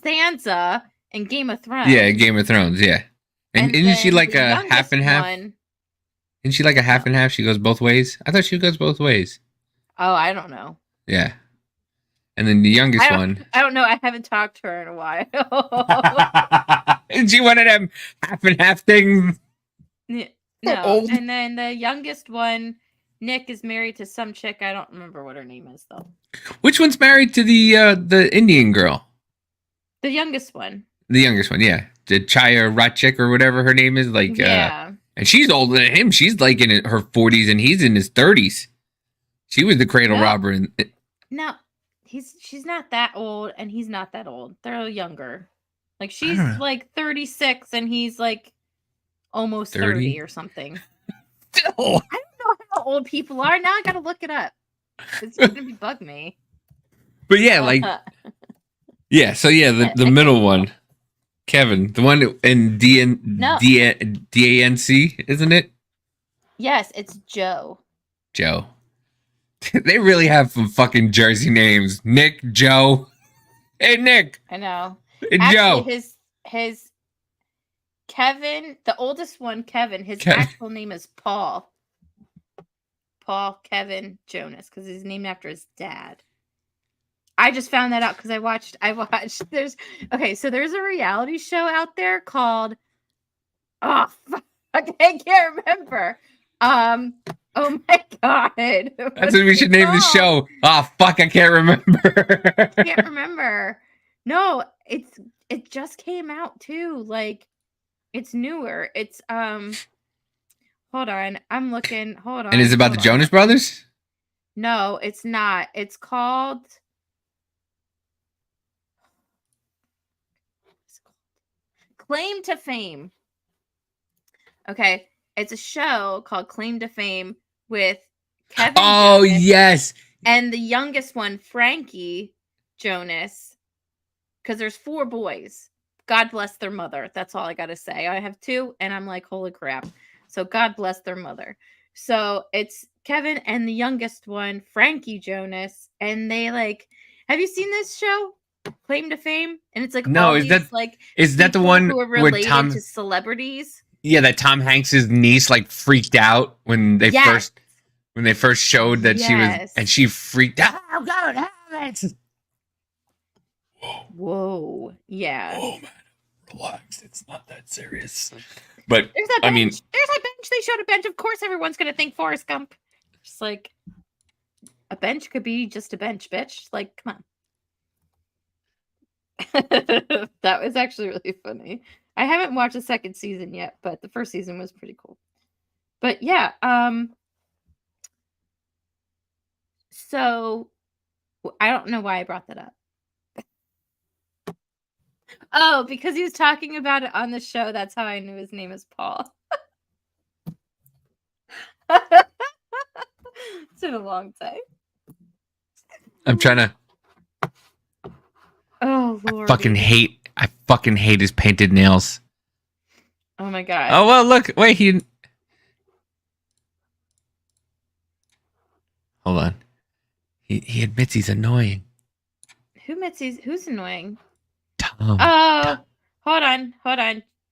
Sansa, in Game of Thrones. Yeah, Game of Thrones. Yeah, and isn't she then like the a half and youngest half? one- Isn't she like a half and half? She goes both ways. I thought she goes both ways. Oh, I don't know. Yeah, and then the youngest one. I don't know. I haven't talked to her in a while. Isn't she one of them half and half things? No. Old. And then the youngest one, Nick, is married to some chick. I don't remember what her name is though. Which one's married to the Indian girl? The youngest one. The youngest one, yeah. The Chaya Ratchik or whatever her name is. Like, Yeah. and she's older than him. She's like in her 40s and he's in his 30s. She was the cradle No. robber. No, she's not that old, and he's not that old. They're younger. Like she's don't know. like 36, and he's like almost 30? 30 or something. Still. I don't know how old people are. Now I gotta look it up. It's gonna bug me. But yeah, like, yeah. So yeah, the middle one, Kevin, the one in DANC, isn't it? Yes, it's Joe. Joe. They really have some fucking Jersey names. Nick, Joe. Hey, Nick. I know. Hey, Actually, Joe. his Kevin, the oldest one, Kevin. His Kevin. actual name is Paul. Paul Kevin Jonas, because he's named after his dad. I just found that out because I watched. There's a reality show out there called. Oh, fuck, I can't remember. Oh my god. That's what we should name the show. Oh fuck, I can't remember. Can't remember. No, it just came out too. Like, it's newer. It's hold on. I'm looking. Hold on. And is it about the Jonas Brothers? No, it's not. It's called Claim to Fame. Okay. It's a show called Claim to Fame with Kevin Oh, Jonas yes. and the youngest one, Frankie Jonas. Because there's 4 boys. God bless their mother. That's all I got to say. I have 2, and I'm like, holy crap. So God bless their mother. So it's Kevin and the youngest one, Frankie Jonas. And they like, have you seen this show? Claim to Fame? And it's like, No, all is these, that- like, Is that the people one who are where related Tom? to celebrities? Yeah, that Tom Hanks's niece like freaked out when they Yes. first showed that she was, Yes. and she freaked out. Oh God, have it. Whoa. Yeah. Oh man, relax. It's not that serious. But There's a bench. I mean, There's a bench. They showed a bench. Of course, everyone's gonna think Forrest Gump. Just like a bench could be just a bench, bitch. Like, come on. That was actually really funny. I haven't watched the second season yet, but the first season was pretty cool. But yeah, so I don't know why I brought that up. Oh, because he was talking about it on the show. That's how I knew his name is Paul. It's been a long time. I'm trying to. Oh Lord. I fucking hate his painted nails. Oh my god. Oh well, look. Wait, he. Hold on. He admits he's annoying. Who's annoying? Tom. Oh, hold on.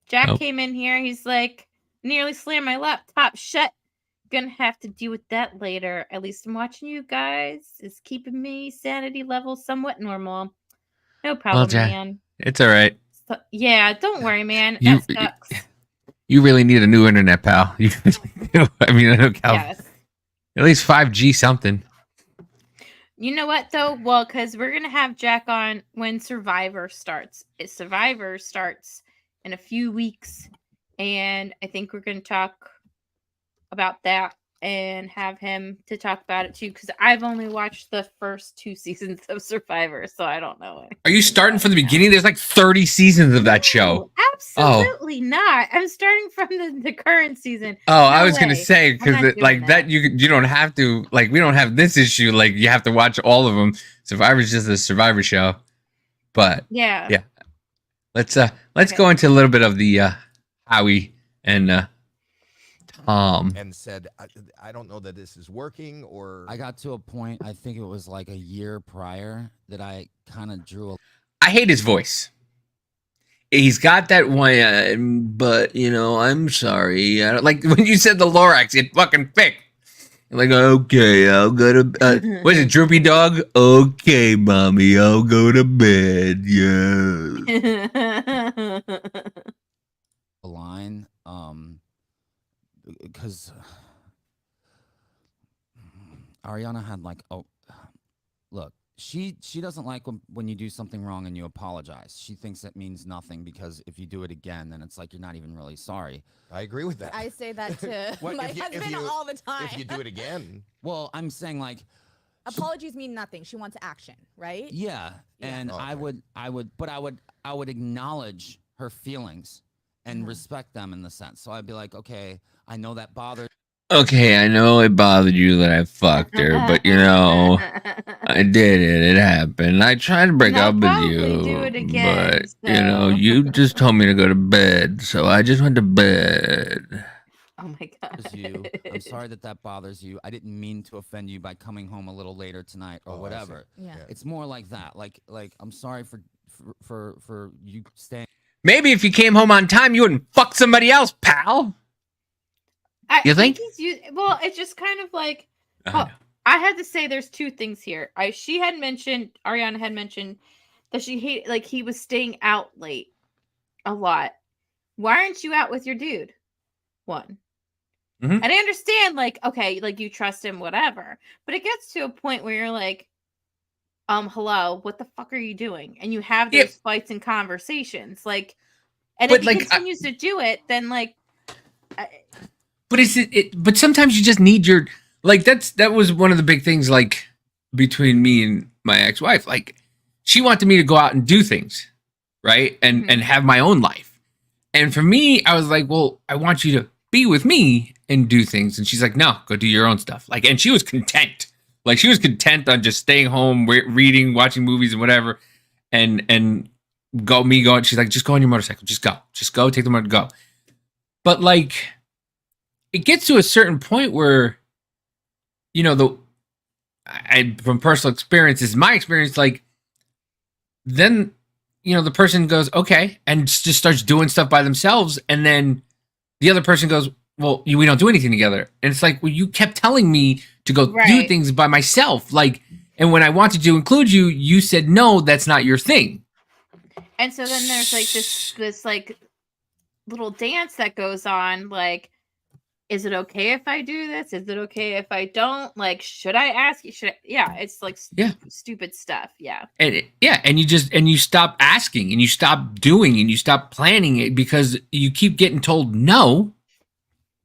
Jack Nope. came in here. He's like, nearly slammed my laptop shut. Gonna have to deal with that later. At least I'm watching you guys. It's keeping me sanity level somewhat normal. No problem, Jack, man. It's all right. So, yeah, don't worry, man. You- That sucks. You really need a new internet, pal. You really do. I mean, I know Cal. Yes. At least 5G something. You know what though? Well, because we're gonna have Jack on when Survivor starts. Survivor starts in a few weeks, and I think we're gonna talk about that and have him to talk about it too. Because I've only watched the first 2 seasons of Survivor, so I don't know it. Are you starting from the beginning? There's like 30 seasons of that show. No, absolutely not. I'm starting from the current season. Oh, I was gonna way. say I'm not because doing like that you don't have to, like, we don't have this issue, like you have to watch all of them. Survivor's just a Survivor show. But Yeah. let's Okay. go into a little bit of the Howie and Tom. And said, I don't know that this is working, or I got to a point, I think it was like a year prior, that I kind of drew a I hate his voice. he's got that one, but you know, I'm sorry. I don't, like when you said the Lorax, it fucking fit. Like, okay, I'll go to. What is it, Droopy Dog? Okay, mommy, I'll go to bed. Yeah. A line, because Ariana had like, oh, look, she doesn't like when you do something wrong and you apologize. She thinks it means nothing because if you do it again, then it's like you're not even really sorry. I agree with that. I say that to What, my if you- if husband you- all the time. If you do it again, Well, I'm saying like, Apologies mean nothing. She wants action, right? yeah, Yeah. and Okay. I would acknowledge her feelings and respect them in the sense. So I'd be like, okay, I know that bothers. Okay, I know it bothered you that I fucked her, but you know, I did it. It happened. I tried to break And I'll up with probably you, do it again, but you know, so. you just told me to go to bed, so I just went to bed. Oh my god. You. I'm sorry that bothers you. I didn't mean to offend you by coming home a little later tonight or Oh, I see. whatever. Yeah. Yeah. It's more like that. Like I'm sorry for you staying. Maybe if you came home on time, you wouldn't fuck somebody else, pal. You think? Well, it's just kind of like. I Well, know. I had to say there's two things here. Ariana had mentioned that he was staying out late a lot. Why aren't you out with your dude? One. Mhm. And I understand, like, okay, like you trust him, whatever. But it gets to a point where you're like, hello, what the fuck are you doing? And you have Yeah. those fights and conversations. Like, and But, if he like, continues to do it, then like But but sometimes you just need your like that was one of the big things like between me and my ex-wife. Like she wanted me to go out and do things, right? And Mhm. and have my own life. And for me, I was like, well, I want you to be with me and do things. And she's like, no, go do your own stuff. Like, and she was content. Like she was content on just staying home, reading, watching movies and whatever. And going. She's like, just go on your motorcycle. Just go, take the motor, go. But like, it gets to a certain point where, you know, from personal experience, my experience, like, then, you know, the person goes, okay, and just starts doing stuff by themselves. And then the other person goes, well, we don't do anything together. And it's like, well, you kept telling me to go do Right. things by myself. Like, and when I wanted to include you, you said, no, that's not your thing. and so then there's like this like little dance that goes on, like, is it okay if I do this? Is it okay if I don't? Like, should I ask you? Yeah, it's like stupid stuff. Yeah. And and you stop asking and you stop doing and you stop planning it because you keep getting told no.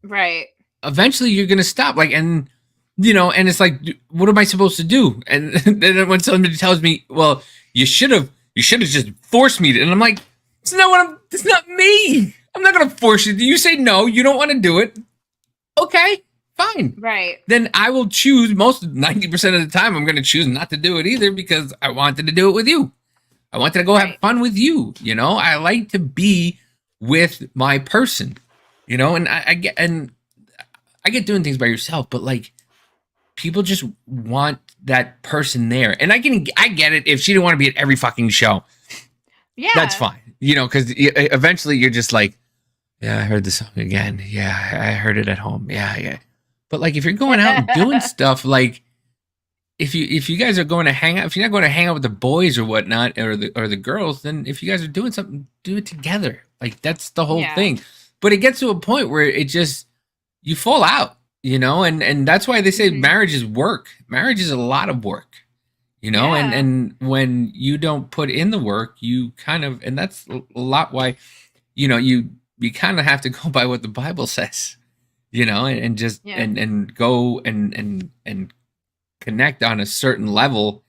Right. Eventually you're going to stop. Like, and you know, and it's like, what am I supposed to do? And then when somebody tells me, well, you should have just forced me to, and I'm like, it's not me. I'm not going to force you. You say no, you don't want to do it. Okay, fine. Right. Then I will choose 90% of the time. I'm going to choose not to do it either because I wanted to do it with you. I wanted to go have fun with you. You know, I like to be with my person, you know, and I get doing things by yourself, but like people just want that person there. And I get it. If she didn't want to be at every fucking show, Yeah. that's fine. You know, because eventually you're just like, yeah, I heard the song again. Yeah, I heard it at home. Yeah. But like, if you're going out and doing stuff, like if you guys are going to hang out, if you're not going to hang out with the boys or whatnot, or the girls, then if you guys are doing something, do it together. Like that's the whole thing. But it gets to a point where it just you fall out, you know, and that's why they say marriage is work. Marriage is a lot of work, you know, and when you don't put in the work, you kind of, and that's a lot why, you know, you kind of have to go by what the Bible says, you know, and just and go and connect on a certain level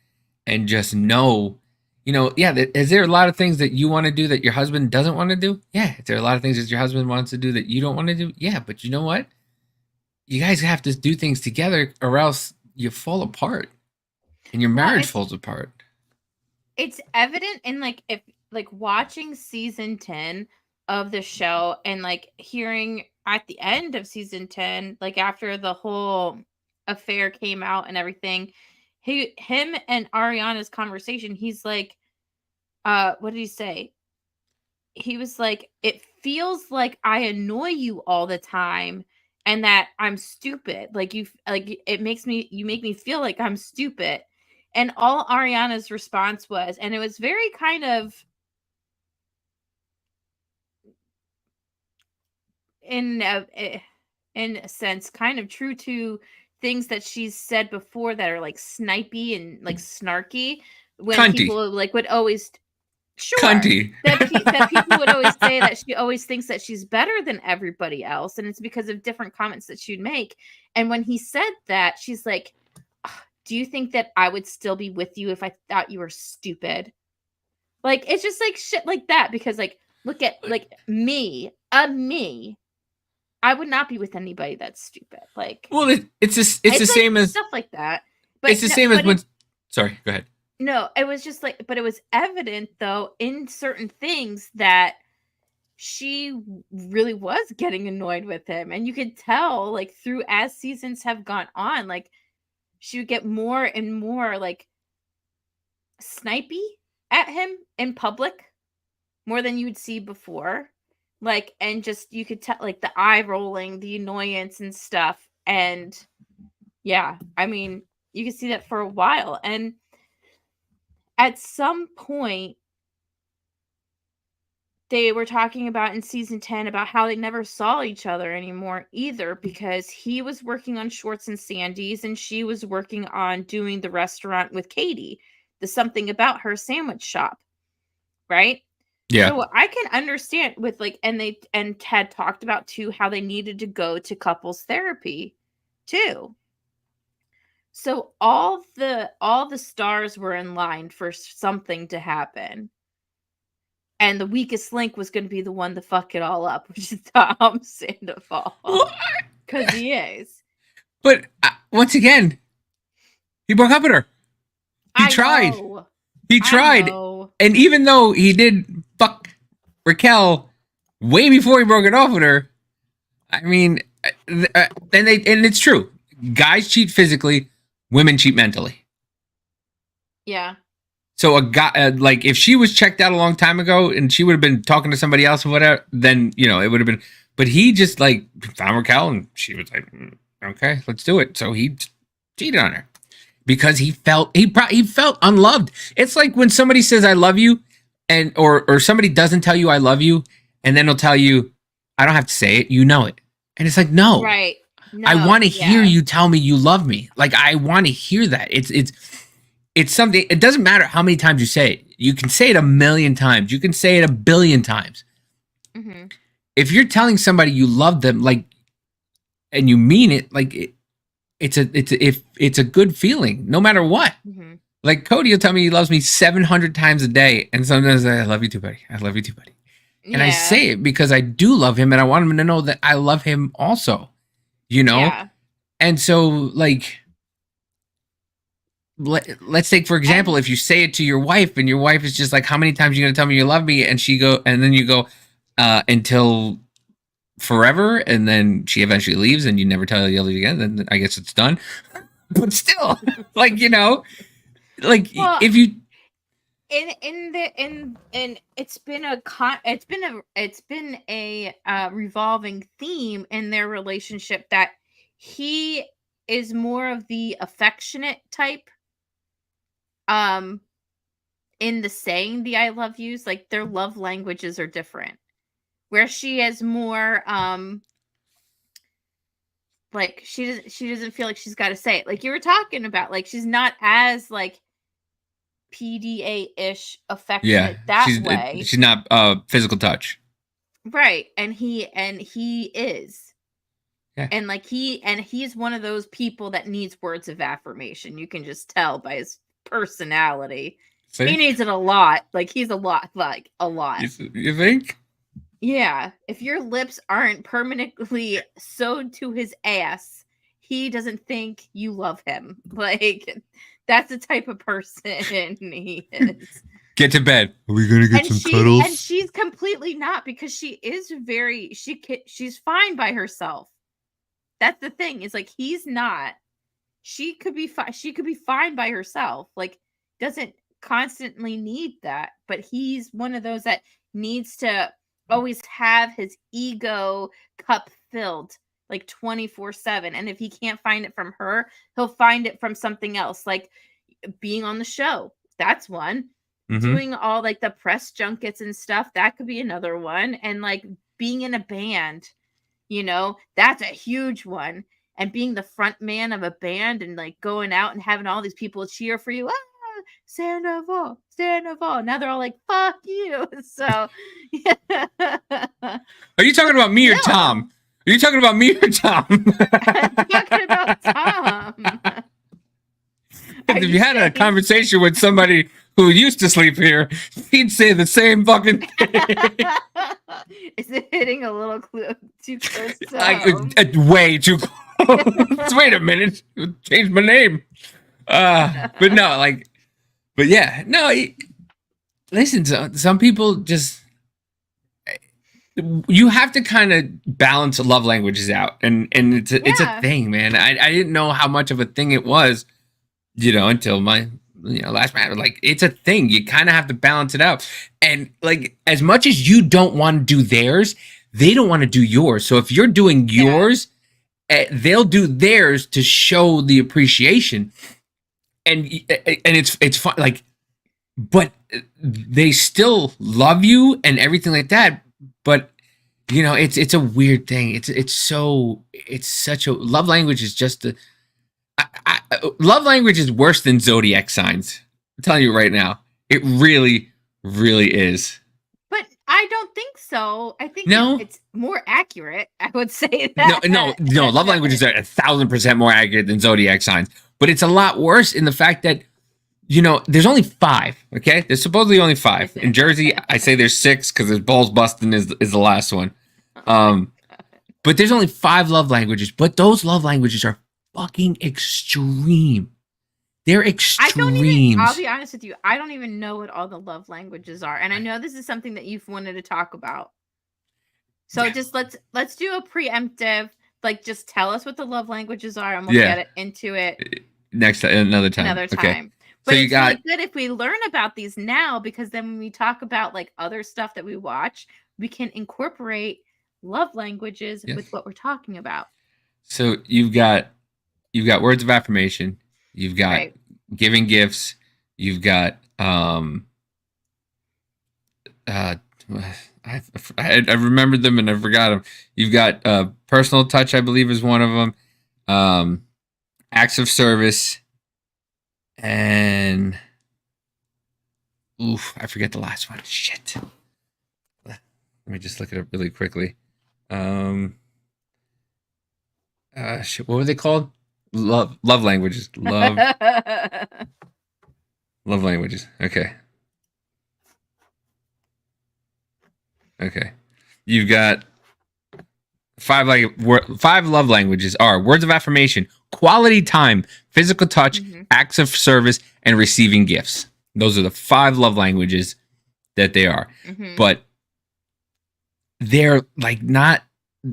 and just know, you know, is there a lot of things that you want to do that your husband doesn't want to do? Yeah. Is there a lot of things that your husband wants to do that you don't want to do? Yeah. But you know what? You guys have to do things together or else you fall apart and your marriage falls apart. It's evident in if watching season 10 of the show and like hearing at the end of season 10, like after the whole affair came out and everything, him and Ariana's conversation, he's like, what did he say? he was like, it feels like I annoy you all the time and that I'm stupid. Like you make me feel like I'm stupid. And all Ariana's response was, and it was very kind of in a sense kind of true to things that she's said before that are like snipey and like snarky when Cunty. people like would always Cunty. that people would always say that she always thinks that she's better than everybody else, and it's because of different comments that she'd make. And when he said that, she's like, do you think that I would still be with you if I thought you were stupid? Like, it's just like shit like that, because like, look at like me, I would not be with anybody that's stupid. Like, well, it's the like same as stuff like that. But it's the same as when. Sorry, go ahead. No, it was just like, but it was evident though in certain things that she really was getting annoyed with him, and you could tell like through as seasons have gone on, like she would get more and more like snipey at him in public, more than you'd see before. Like, and just you could tell like the eye rolling, the annoyance and stuff. And yeah, I mean, you could see that for a while. And at some point, they were talking about in season 10 about how they never saw each other anymore either, because he was working on Schwartz and Sandy's and she was working on doing the restaurant with Katie, the Something About Her sandwich shop, right? Yeah. So I can understand with like, and Ted talked about too how they needed to go to couples therapy too. So all the stars were in line for something to happen. And the weakest link was going to be the one to fuck it all up, which is Tom Sandoval. Because he is. But once again, he broke up with her. He tried. He tried. And even though he did fuck Raquel way before he broke it off with her, I mean, and it's true. Guys cheat physically, women cheat mentally. Yeah. So a guy, like if she was checked out a long time ago and she would have been talking to somebody else or whatever, then, you know, it would have been, but he just like found Raquel and she was like, okay, let's do it. So he cheated on her because he felt unloved. It's like when somebody says, I love you, and, or somebody doesn't tell you I love you, and then they'll tell you, I don't have to say it, you know it. And it's like, no, right. No, I want to hear you tell me you love me. Like, I want to hear that. It's something, it doesn't matter how many times you say it. You can say it 1,000,000 times. You can say it 1,000,000,000 times. Mm-hmm. If you're telling somebody you love them, like, and you mean it, like, it's a good feeling, no matter what. Mm-hmm. Like, Cody will tell me he loves me 700 times a day. And sometimes I love you too, buddy. I love you too, buddy. And I say it because I do love him and I want him to know that I love him also, you know? Yeah. And so, like, let's take, for example, if you say it to your wife and your wife is just like, how many times are you going to tell me you love me? And then you go, until forever. And then she eventually leaves and you never tell her you love you again. Then I guess it's done. But still, like, you know, like, well, if you, it's been a revolving theme in their relationship that he is more of the affectionate type, in the saying the I love yous. Like, their love languages are different, where she is more like she doesn't feel like she's got to say it, like you were talking about. Like, she's not as like PDA-ish affectionate way. She's not physical touch. Right. And he is. Yeah. And like he's one of those people that needs words of affirmation. You can just tell by his personality. See? He needs it a lot. Like, he's a lot. You think? Yeah. If your lips aren't permanently sewed to his ass, he doesn't think you love him. Like, that's the type of person he is. Get to bed. Are we gonna get some cuddles? And she's completely not, because she is she's fine by herself. That's the thing. Is like, he's not. She could be fine by herself. Like, doesn't constantly need that, but he's one of those that needs to always have his ego cup filled like 24/7. And if he can't find it from her, he'll find it from something else, like being on the show. That's one. Doing all like the press junkets and stuff, that could be another one. And like being in a band, that's a huge one. And being the front man of a band and like going out and having all these people cheer for you. Scandavol, Scandavol. Now they're all like, fuck you. So, yeah. Are you talking about me or Tom? Are you talking about me or Tom? I'm talking about Tom. If you had a conversation with somebody who used to sleep here, he'd say the same fucking thing. Is it hitting a little too close to way too close. Wait a minute. Changed my name. But no, but yeah, no. Listen, some people just, you have to kind of balance love languages out, and it's a thing, man. I didn't know how much of a thing it was, until my last matter. Like, it's a thing. You kind of have to balance it out, and like as much as you don't want to do theirs, they don't want to do yours. So if you're doing yours, they'll do theirs to show the appreciation, and it's fun. Like, but they still love you and everything like that. But it's a weird thing. It's such a love language is just love language is worse than zodiac signs. I'm telling you right now, it really, really is. But I don't think so. I think it's more accurate. I would say that. No. Love languages are 1,000% more accurate than zodiac signs, but it's a lot worse in the fact that there's only 5. Okay, there's supposedly only 5 in Jersey. I say there's 6 because there's balls busting is the last one. But there's only 5 love languages. But those love languages are fucking extreme. They're extreme. I'll be honest with you. I don't even know what all the love languages are, and I know this is something that you've wanted to talk about. So just let's do a preemptive. Like, just tell us what the love languages are, and we'll get into it another time. Okay. But so it's really good if we learn about these now, because then when we talk about like other stuff that we watch, we can incorporate love languages with what we're talking about. So you've got words of affirmation, you've got giving gifts, you've got I remembered them and I forgot them. You've got personal touch, I believe, is one of them. Acts of service. And I forget the last one. Shit. Let me just look it up really quickly. Shit, what were they called? Love languages. Love languages. Okay. You've got 5 love languages are words of affirmation, quality time, physical touch, acts of service, and receiving gifts. Those are the 5 love languages that they are. But they're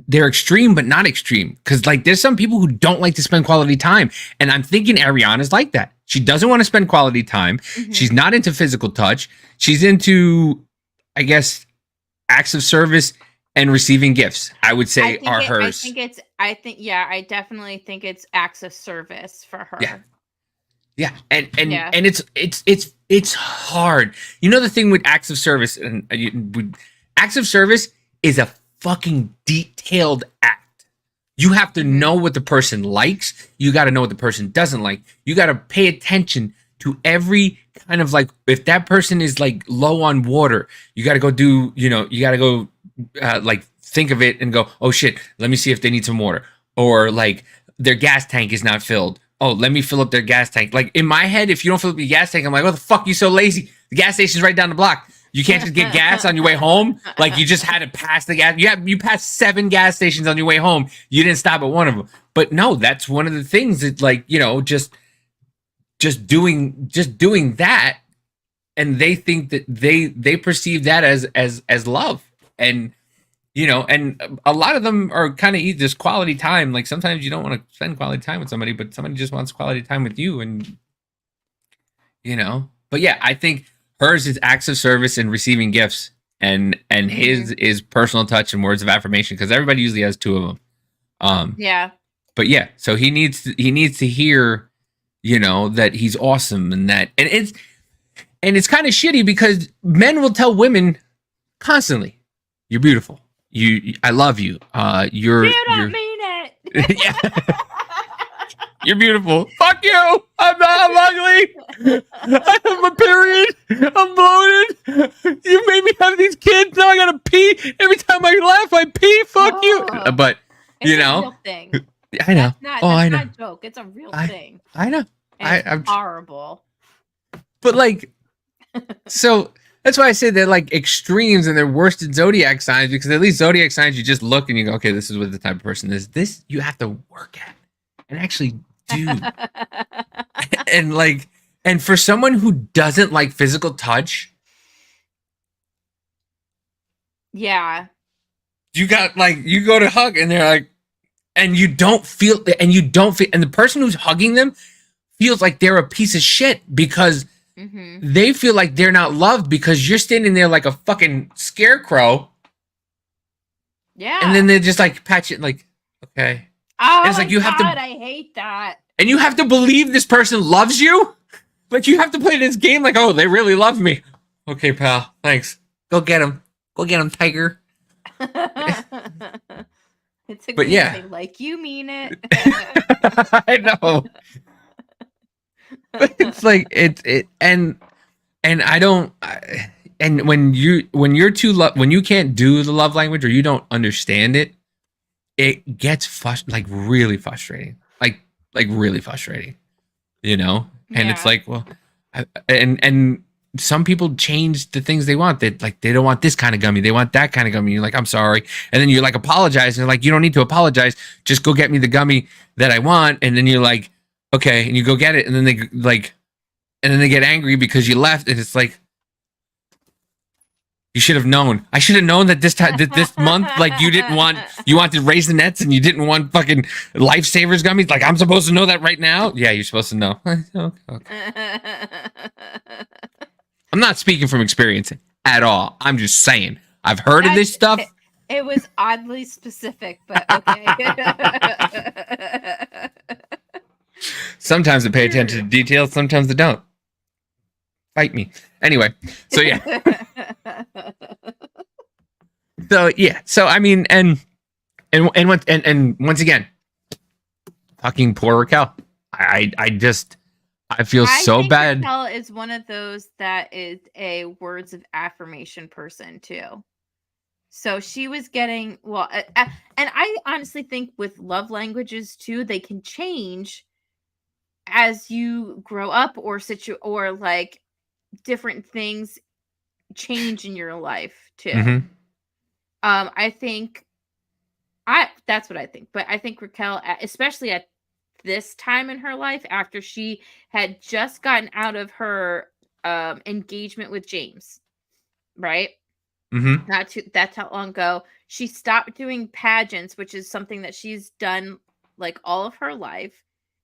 they're extreme, but not extreme. Because there's some people who don't like to spend quality time. And I'm thinking Ariana's like that. She doesn't want to spend quality time. She's not into physical touch. She's into, I guess, acts of service and receiving gifts, I would say, are hers. I definitely think it's acts of service for her. Yeah. And it's hard. The thing with acts of service, acts of service is a fucking detailed act. You have to know what the person likes. You got to know what the person doesn't like. You got to pay attention to every kind of if that person is low on water, you got to go do, you got to go think of it and go, oh shit, let me see if they need some water. Or their gas tank is not filled. Oh, let me fill up their gas tank. In my head, if you don't fill up your gas tank, I'm like, what the fuck, you so lazy? The gas station's right down the block. You can't just get gas on your way home. You just had to pass the gas. You passed 7 gas stations on your way home. You didn't stop at one of them. But no, that's one of the things that just doing that, and they think that they perceive that as love. And and a lot of them are kind of just quality time. Sometimes you don't want to spend quality time with somebody, but somebody just wants quality time with you. And But yeah, I think hers is acts of service and receiving gifts, and his is personal touch and words of affirmation, because everybody usually has two of them. Yeah. But yeah, so he needs to hear, you know, that he's awesome, and it's kind of shitty because men will tell women constantly, "You're beautiful. I love you. You don't mean it." Yeah. You're beautiful. Fuck you. I'm ugly. I have a period. I'm bloated. You made me have these kids. Now I gotta pee. Every time I laugh, I pee. Fuck you. But It's you a know, real thing. I know. That's I know. not a joke. It's a real thing. I know. And I'm it's horrible. But like, so that's why I say they're like extremes and they're worse than zodiac signs, because at least zodiac signs you just look and you go, okay, this is what the type of person is. This you have to work at and actually do. and for someone who doesn't like physical touch, Yeah. you got like, you go to hug and they're like, and you don't feel, and the person who's hugging them feels like they're a piece of shit because they feel like they're not loved because you're standing there like a fucking scarecrow. Yeah. And then they just like patch it like, okay. Oh, it's like you have to, I hate that. and you have to believe this person loves you, but you have to play this game like, oh, they really love me. Okay, pal, thanks. Go get him. Go get him, tiger. It's a But good yeah. thing, like you mean it. I know. But it's like and I don't and when you're too when you can't do the love language or you don't understand it, it gets like really frustrating. Like really frustrating. You know? And it's like, well, and some people change the things they want. They don't want this kind of gummy. They want that kind of gummy. You're like, I'm sorry. And then you're like, apologize. And they're like, you don't need to apologize. Just go get me the gummy that I want. And then you're like, okay. And you go get it. And then they get angry because you left. And it's like, you should have known. I should have known that this time, this month, like you wanted Raisinets and you didn't want fucking Lifesavers gummies. Like I'm supposed to know that right now. Yeah, you're supposed to know. Okay. I'm not speaking from experience at all. I'm just saying I've heard of this stuff. It was oddly specific, but okay. Sometimes they pay attention to details. Sometimes they don't. Fight me. Anyway, so yeah. So I mean, and once again, fucking poor Raquel. I feel so think bad. Raquel is one of those that is a words of affirmation person too. So she was getting and I honestly think with love languages too, they can change as you grow up or like different things change in your life too. I think that's what I think, but I think Raquel, especially at this time in her life after she had just gotten out of her engagement with James, right? That's how long ago she stopped doing pageants, which is something that she's done like all of her life.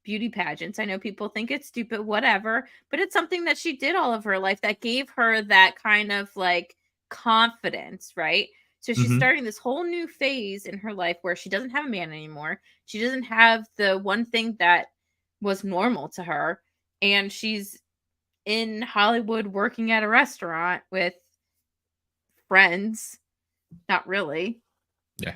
Beauty pageants. I know people think it's stupid, whatever, but it's something that she did all of her life that gave her that kind of like confidence, right? So she's starting this whole new phase in her life where she doesn't have a man anymore. She doesn't have the one thing that was normal to her. And she's in Hollywood working at a restaurant with friends. Not really. Yeah.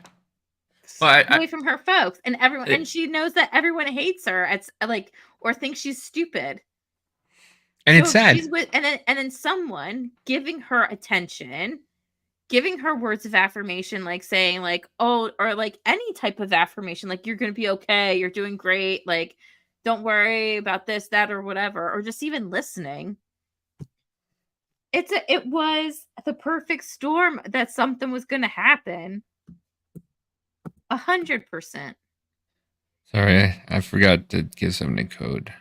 Well, away from her folks and everyone. And she knows that everyone hates her. It's like, or thinks she's stupid. And it's sad. She's with, and then someone giving her attention, giving her words of affirmation, like saying like, oh, or like any type of affirmation, like you're going to be okay. You're doing great. Like, don't worry about this, that, or whatever, or just even listening. It was the perfect storm that something was going to happen. 100%. Sorry, I forgot to give someone a code.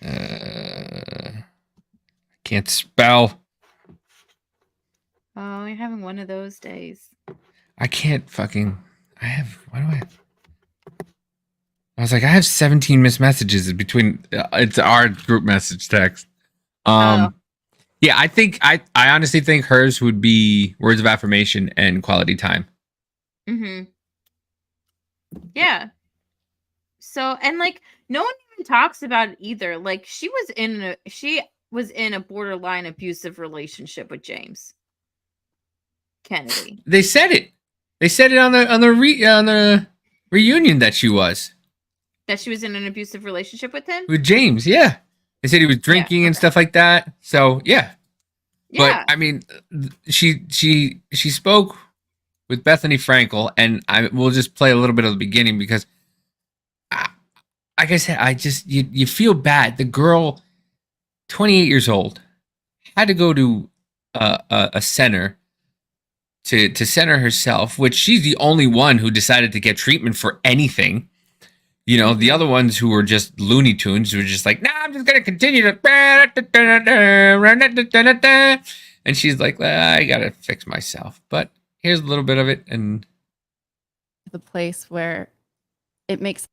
I can't spell. Oh, you're having one of those days. I can't fucking. I was like, I have 17 missed messages between. It's our group message text. Yeah, I honestly think hers would be words of affirmation and quality time. Mm-hmm. Yeah. So, and like no one even talks about it either. Like she was in a borderline abusive relationship with James Kennedy. They said it. They said it on the reunion that she was That she was in an abusive relationship with him? with James. Yeah, they said he was drinking and stuff like that. So yeah. Yeah. But I mean, she spoke with Bethany Frankel, and I will just play a little bit of the beginning because, like I said, I just you feel bad. The girl, 28 years old, had to go to a center to center herself, which she's the only one who decided to get treatment for anything. You know, the other ones who were just Looney Tunes who were just like, nah, I'm just gonna continue to, and she's like, I gotta fix myself. But here's a little bit of it, and the place where it makes.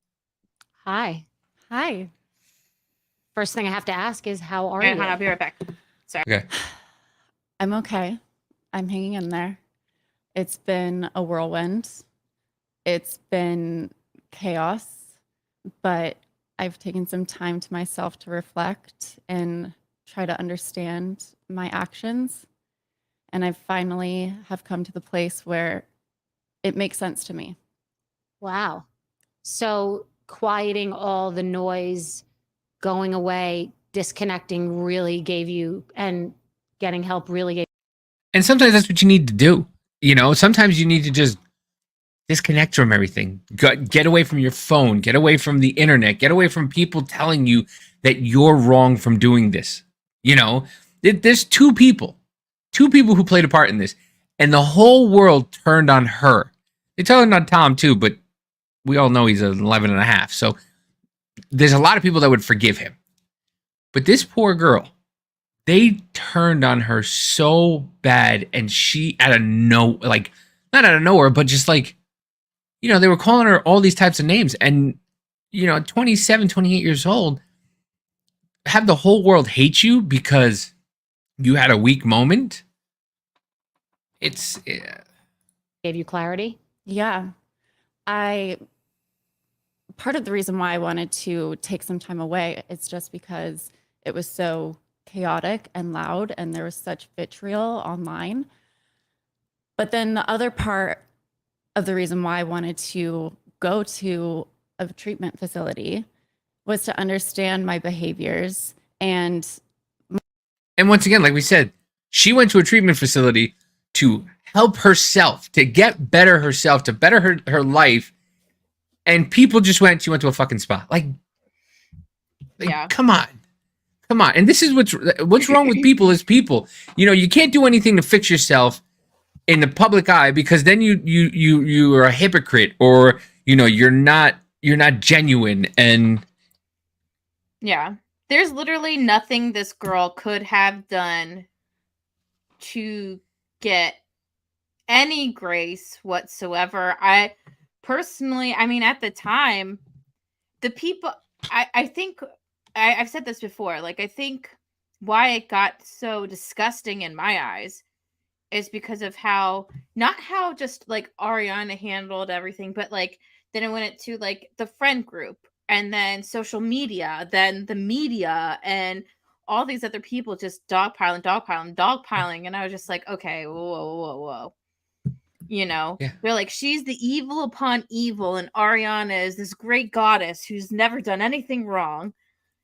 Hi. Hi. First thing I have to ask is, how are Okay, you? I'll be right back. Sorry. okay. I'm okay. I'm hanging in there. It's been a whirlwind. It's been chaos, but I've taken some time to myself to reflect and try to understand my actions. And I finally have come to the place where it makes sense to me. Wow. So quieting all the noise, going away, disconnecting really gave you, and getting help really gave. And sometimes that's what you need to do. You know, sometimes you need to just disconnect from everything. Get away from your phone. Get away from the internet. Get away from people telling you that you're wrong from doing this. You know, there's two people who played a part in this, and the whole world turned on her. They turned on Tom too, but we all know he's an 11 and a half. So there's a lot of people that would forgive him. But this poor girl, they turned on her so bad, and she not out of nowhere, but just like, you know, they were calling her all these types of names. And, you know, 27, 28 years old, have the whole world hate you because you had a weak moment. It's Gave you clarity? Yeah. Part of the reason why I wanted to take some time away is just because it was so chaotic and loud and there was such vitriol online. But then the other part of the reason why I wanted to go to a treatment facility was to understand my behaviors. And once again, like we said, she went to a treatment facility to help herself, to get better herself, to better her life. And people just she went to a fucking spa. Like Yeah. Come on. And this is what's wrong with people is people. You know, you can't do anything to fix yourself in the public eye, because then you are a hypocrite, or, you know, you're not genuine. And yeah, there's literally nothing this girl could have done to get any grace whatsoever. I personally, I mean, at the time, the people, I think I've said this before, like, I think why it got so disgusting in my eyes is because of not how just like Ariana handled everything, but like then it went to like the friend group, and then social media, then the media, and all these other people just dogpiling. And I was just like, okay, whoa. You know, yeah. They're like, she's the evil upon evil, and Ariana is this great goddess who's never done anything wrong.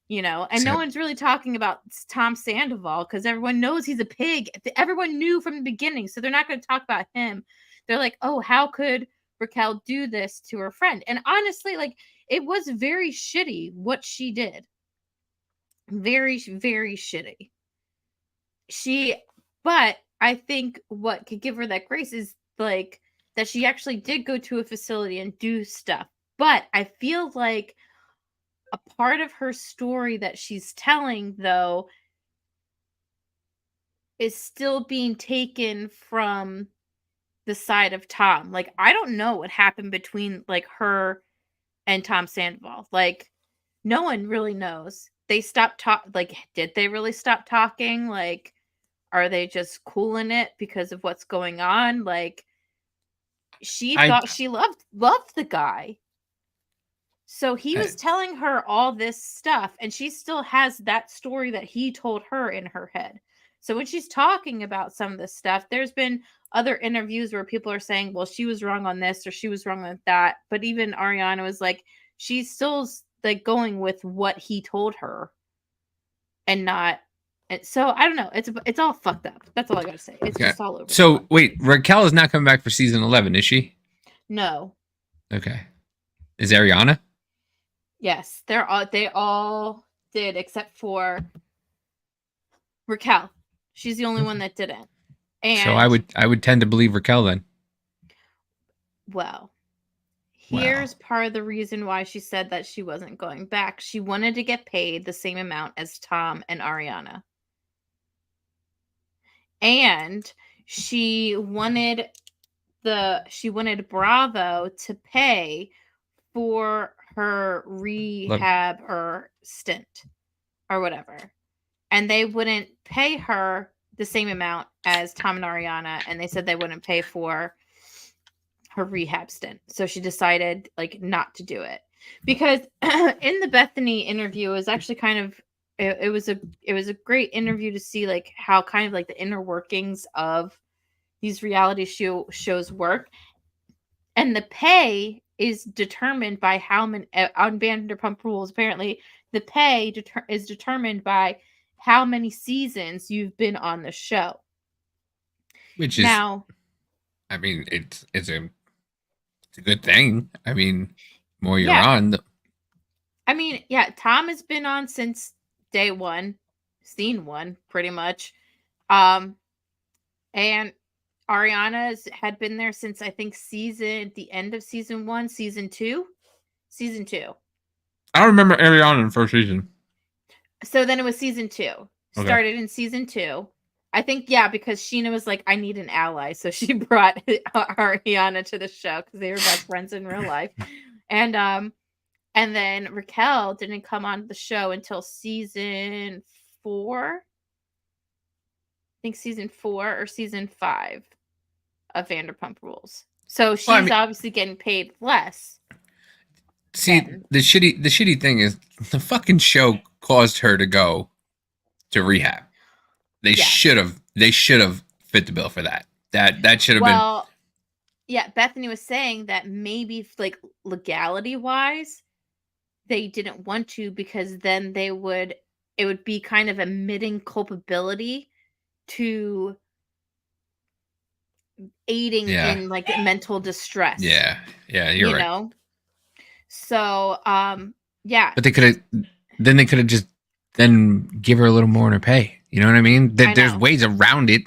You know, and no one's really talking about Tom Sandoval because everyone knows he's a pig. Everyone knew from the beginning, so they're not going to talk about him. They're like, oh, how could Raquel do this to her friend? And honestly, like, it was very shitty what she did. Very, very shitty. But I think what could give her that grace is like that she actually did go to a facility and do stuff. But I feel like a part of her story that she's telling, though, is still being taken from the side of Tom. Like, I don't know what happened between like her and Tom Sandoval. Like, no one really knows. they stop like, did they really stop talking? Like, are they just cooling it because of what's going on? Like, she thought she loved the guy. So he was telling her all this stuff, and she still has that story that he told her in her head. So when she's talking about some of this stuff, there's been other interviews where people are saying, well, she was wrong on this or she was wrong on that. But even Ariana was like, she's still like going with what he told her and not. And so I don't know. It's all fucked up. That's all I gotta say. It's just all over. So wait, Raquel is not coming back for season 11, is she? No. Okay. Is Ariana? Yes, they all did except for Raquel. She's the only one that didn't. And so I would tend to believe Raquel then. Well, here's part of the reason why she said that she wasn't going back. She wanted to get paid the same amount as Tom and Ariana. And she wanted Bravo to pay for her rehab or stint or whatever. And they wouldn't pay her the same amount as Tom and Ariana, and they said they wouldn't pay for her rehab stint. So she decided like not to do it. Because in the Bethany interview, it was actually kind of it was a great interview to see like how kind of like the inner workings of these reality shows work. And the pay is determined by how many on Vanderpump Rules. Apparently, the pay is determined by how many seasons you've been on the show. Which is now, I mean, it's a good thing. I mean, more you're on. I mean, yeah, Tom has been on since day one, scene one, pretty much. And Ariana had been there since I think the end of season 1, season 2. I don't remember Ariana in the first season. So then it was season 2. Started in season 2. I think, because Sheena was like, I need an ally. So she brought Ariana to the show because they were best friends in real life. And then Raquel didn't come on the show until season 4. I think season 4 or season 5 of Vanderpump Rules. So she's obviously getting paid less. See, the shitty thing is the fucking show caused her to go to rehab. They should have fit the bill for that. That should have been. Well, yeah, Bethany was saying that maybe like legality wise, they didn't want to because then it would be kind of admitting culpability to aiding in like mental distress. Yeah, you're right. Know? So, But they could have just then give her a little more in her pay. You know what I mean? There's ways around it.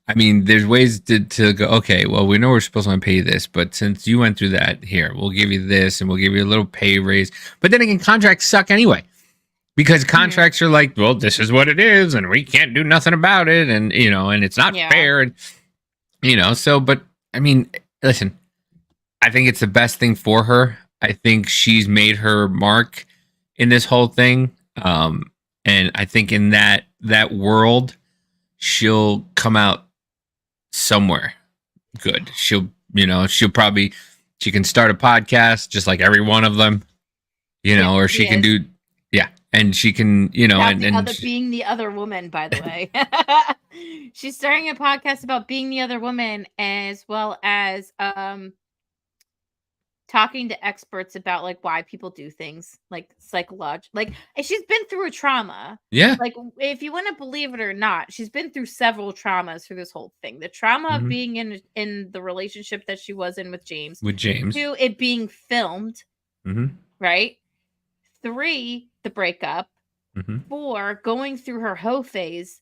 I mean, there's ways to go, okay, well, we know we're supposed to pay you this, but since you went through that, here, we'll give you this and we'll give you a little pay raise. But then again, contracts suck anyway. Because contracts are like, well, this is what it is, and we can't do nothing about it, and and it's not fair, and so. But I mean, listen, I think it's the best thing for her. I think she's made her mark in this whole thing, and I think in that world, she'll come out somewhere good. She can start a podcast just like every one of them, or she can do. And she can, being the other woman, by the way. She's starting a podcast about being the other woman, as well as talking to experts about like why people do things, like psychological. Like she's been through a trauma. Yeah. Like if you want to believe it or not, she's been through several traumas through this whole thing. The trauma of being in the relationship that she was in with James. 2, it being filmed. Right. 3, the breakup. 4, going through her hoe phase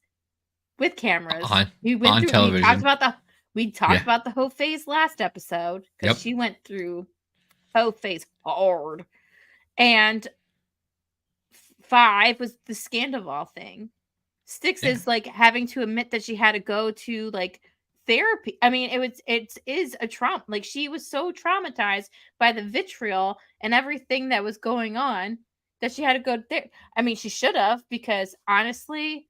with cameras. On television. We talked about the hoe phase last episode because she went through hoe phase hard. And 5 was the Scandavol thing. 6 is like having to admit that she had to go to like therapy. I mean, it is a trauma. Like she was so traumatized by the vitriol and everything that was going on. that she had to go there. I mean, she should have, because honestly,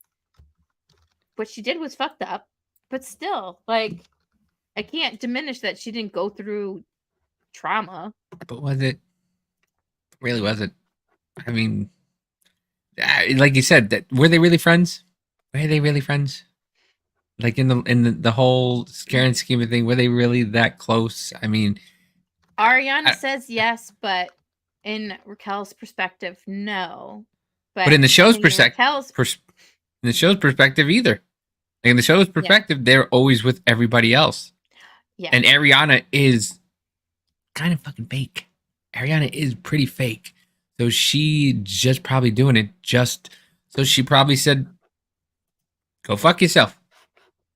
what she did was fucked up. But still, like, I can't diminish that she didn't go through trauma. But was it? Really was it? I mean, like you said, that were they really friends? Were they really friends? Like in the whole grand scheme of thing, were they really that close? I mean, Ariana says yes, but in Raquel's perspective, no. But in the show's in perspective, Raquel's in the show's perspective, either. Like in the show's perspective, they're always with everybody else. Yeah. And Ariana is kind of fucking fake. Ariana is pretty fake. So she just probably doing it just so she probably said, "Go fuck yourself,"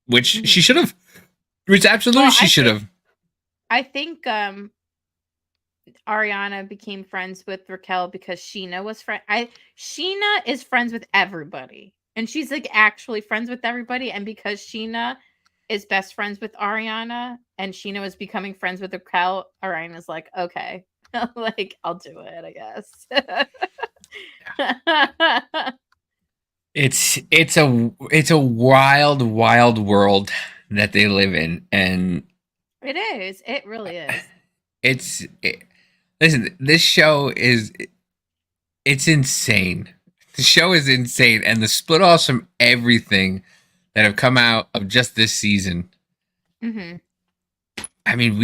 which she should have. Which absolutely she should have. I think Ariana became friends with Raquel because Sheena was Sheena is friends with everybody, and she's like actually friends with everybody. And because Sheena is best friends with Ariana, and Sheena was becoming friends with Raquel, Ariana's like, okay, like I'll do it, I guess. It's a wild world that they live in, and it is. It really is. Listen, this show it's insane. The show is insane, and the split offs from everything that have come out of just this season. Mm-hmm. I mean,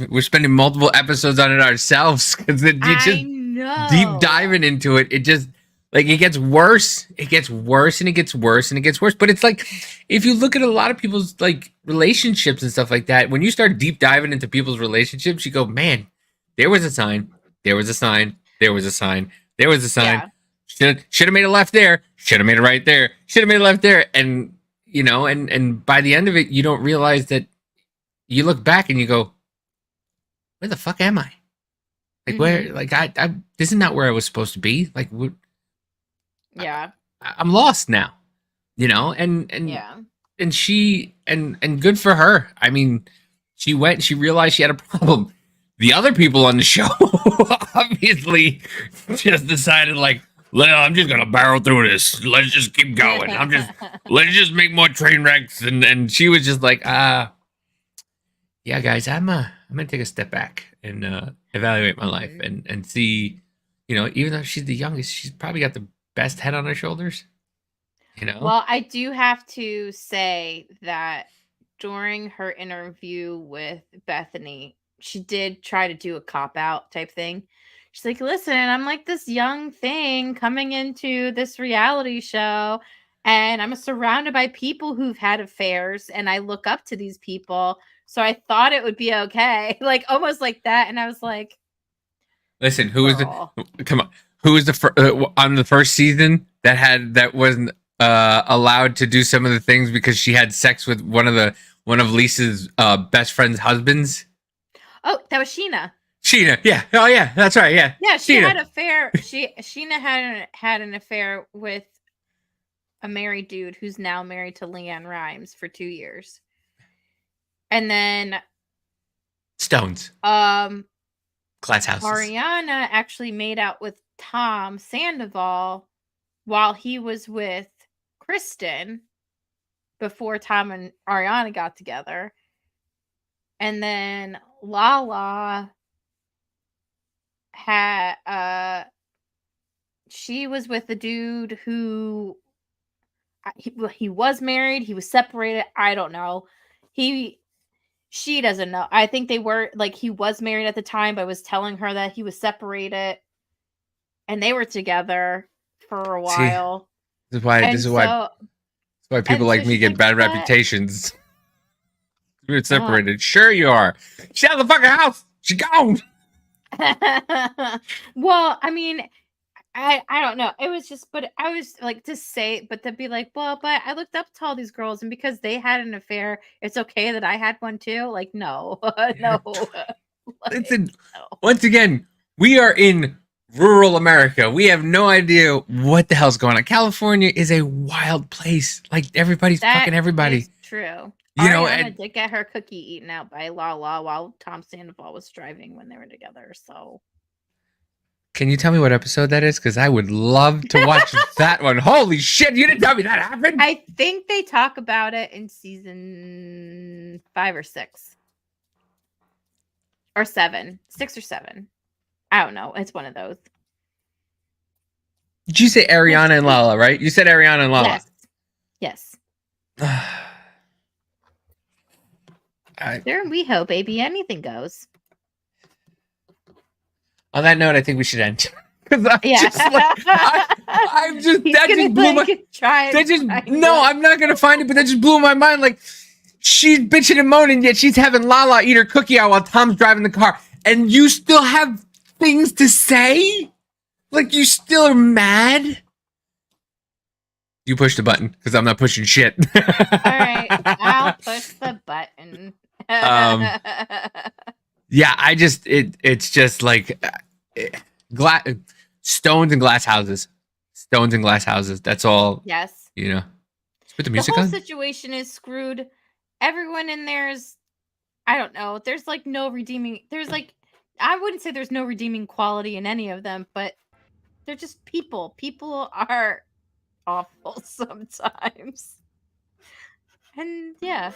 we're spending multiple episodes on it ourselves because you just deep diving into it. It just like it gets worse. It gets worse, and it gets worse, and it gets worse. But it's like if you look at a lot of people's like relationships and stuff like that, when you start deep diving into people's relationships, you go, man, there was a sign. There was a sign. There was a sign. There was a sign. Yeah. Should have made a left there. Should have made a right there. Should have made a left there. And you know, and by the end of it, you don't realize that. You look back and you go, where the fuck am I? Like where? Like I this is not where I was supposed to be. Like yeah, I'm lost now. You know, and she and good for her. I mean, she went and she realized she had a problem. The other people on the show obviously just decided like, well, I'm just gonna barrel through this. Let's just keep going. Let's just make more train wrecks. And she was just like, yeah, guys, I'm gonna take a step back and evaluate my life and see, you know, even though she's the youngest, she's probably got the best head on her shoulders. You know. Well, I do have to say that during her interview with Bethany, she did try to do a cop-out type thing. She's like, listen, I'm like this young thing coming into this reality show, and I'm surrounded by people who've had affairs, and I look up to these people. So I thought it would be okay. Like almost like that. And I was like, listen, who was the on the first season that wasn't allowed to do some of the things because she had sex with one of Lisa's best friend's husbands? Oh, that was Sheena. Sheena, yeah. Oh yeah, that's right, yeah. Yeah, she had an affair. Sheena had an affair with a married dude who's now married to Leanne Rimes for 2 years. And then Stones. Glass houses. Ariana actually made out with Tom Sandoval while he was with Kristen before Tom and Ariana got together. And then Lala had she was with the dude who he was married, he was separated, I don't know. She doesn't know. I think they were like he was married at the time, but was telling her that he was separated, and they were together for a while. See, this is why people like me get bad reputations. We're separated. Sure you are. She's out of the fucking house. She's gone. Well, I mean, I don't know. It was just, but I was like to say, but to be like, well, but I looked up to all these girls, and because they had an affair, it's okay that I had one too. Like, no, no. Listen, once again, we are in rural America. We have no idea what the hell's going on. California is a wild place. Like everybody's fucking everybody. Is true. You know, Ariana did get her cookie eaten out by Lala while Tom Sandoval was driving when they were together. So Can you tell me what episode that is? Because I would love to watch that one. Holy shit! You didn't tell me that happened. I think they talk about it in season 5 or 6 or 7, 6 or 7. I don't know. It's one of those. Did you say Ariana and Lala? Right? You said Ariana and Lala. Yes. They're in WeHo, baby. Anything goes. On that note, I think we should end. Because I'm just like, I'm just that just blew my. No, I'm not gonna find it, but that just blew my mind. Like she's bitching and moaning, yet she's having Lala eat her cookie out while Tom's driving the car, and you still have things to say. Like you still are mad. You push the button because I'm not pushing shit. All right, I'll push the button. Yeah, it's just like stones and glass houses. Stones and glass houses. That's all. Yes. You know. Put the music whole on. Situation is screwed. Everyone in there's, I don't know. There's like no redeeming. There's like, I wouldn't say there's no redeeming quality in any of them, but they're just people. People are awful sometimes. And yeah,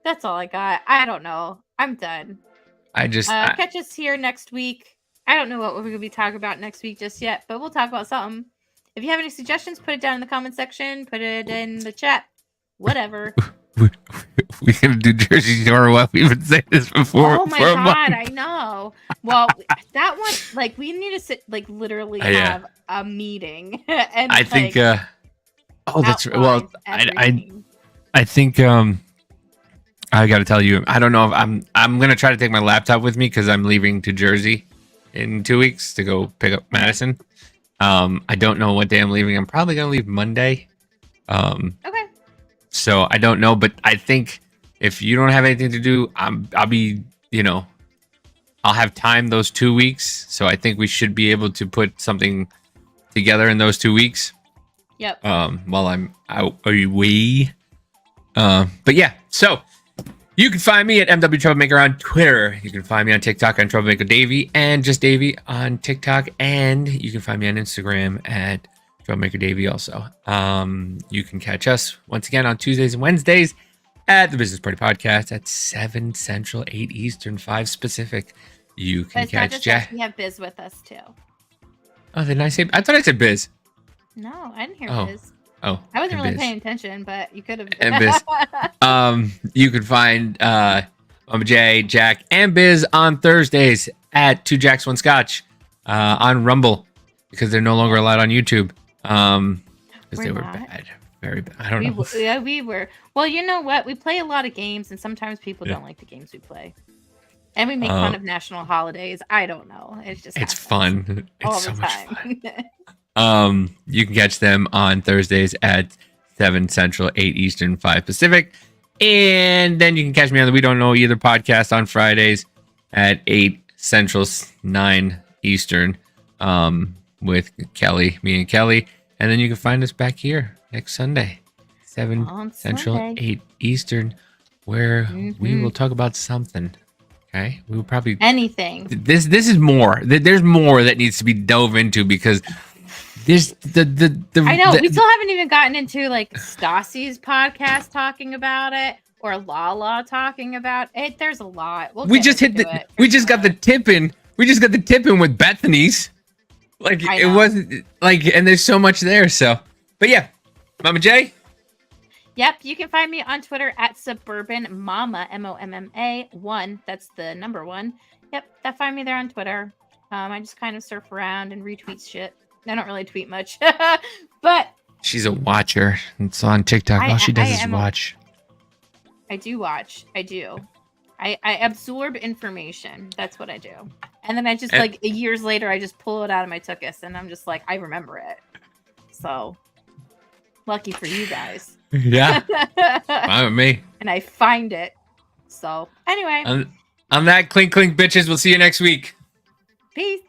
that's all I got. I don't know. I'm done. Catch us here next week. I don't know what we're going to be talking about next week just yet, but we'll talk about something. If you have any suggestions, put it down in the comment section. Put it in the chat. Whatever. We can do Jersey Shore. Well, we've been saying this before. Oh my god, I know. Well, that one, like, we need to sit, like, literally have a meeting. And I think. Oh, that's well. I think. I got to tell you, I don't know if I'm gonna try to take my laptop with me because I'm leaving to Jersey in 2 weeks to go pick up Madison. I don't know what day I'm leaving. I'm probably gonna leave Monday. Okay. So I don't know, but I think if you don't have anything to do, I'll be, I'll have time those 2 weeks. So I think we should be able to put something together in those 2 weeks. Yep. While I'm out away. But yeah, so you can find me at MW Troublemaker on Twitter. You can find me on TikTok on Troublemaker Davey and just Davey on TikTok. And you can find me on Instagram at Troublemaker Davey also. You can catch us once again on Tuesdays and Wednesdays at the Business Party Podcast at 7 Central, 8 Eastern, 5 Pacific. You can catch Jack. We have Biz with us too. Oh, did I say? I thought I said Biz. No, I didn't hear Biz. Oh, I wasn't really paying attention, but you could have. And Biz. You can find Mama J, Jack, and Biz on Thursdays at 2 Jacks 1 Scotch on Rumble because they're no longer allowed on YouTube. Because they were bad, very bad. I don't know. Yeah, we were. Well, you know what? We play a lot of games, and sometimes people don't like the games we play. And we make fun of national holidays. I don't know. It's fun. It's all so the much time. fun. You can catch them on Thursdays at 7 Central, 8 Eastern, 5 Pacific. And then you can catch me on the We Don't Know Either podcast on Fridays at 8 Central, 9 Eastern with Kelly, me and Kelly. And then you can find us back here next Sunday, 7 on Central, Sunday. 8 Eastern, where we will talk about something. Okay, we will probably anything. This is more. There's more that needs to be dove into because there's the. I know we still haven't even gotten into like Stassi's podcast talking about it or Lala talking about it. There's a lot. We just hit the. We just got the tip in. We just got the tip in with Bethany's. Like it wasn't like, and there's so much there. So, but yeah, Mama J. Yep, you can find me on Twitter at Suburban Mama MOMMA 1. That's the number 1. Yep, find me there on Twitter. I just kind of surf around and retweet shit. I don't really tweet much, but she's a watcher. It's on TikTok. All she does is watch. I do watch. I do. I absorb information. That's what I do. And then I just like years later, I just pull it out of my tuchus, and I'm just like, I remember it. So lucky for you guys. Yeah, fine with me. And I find it. So anyway, on that, clink clink, bitches. We'll see you next week. Peace.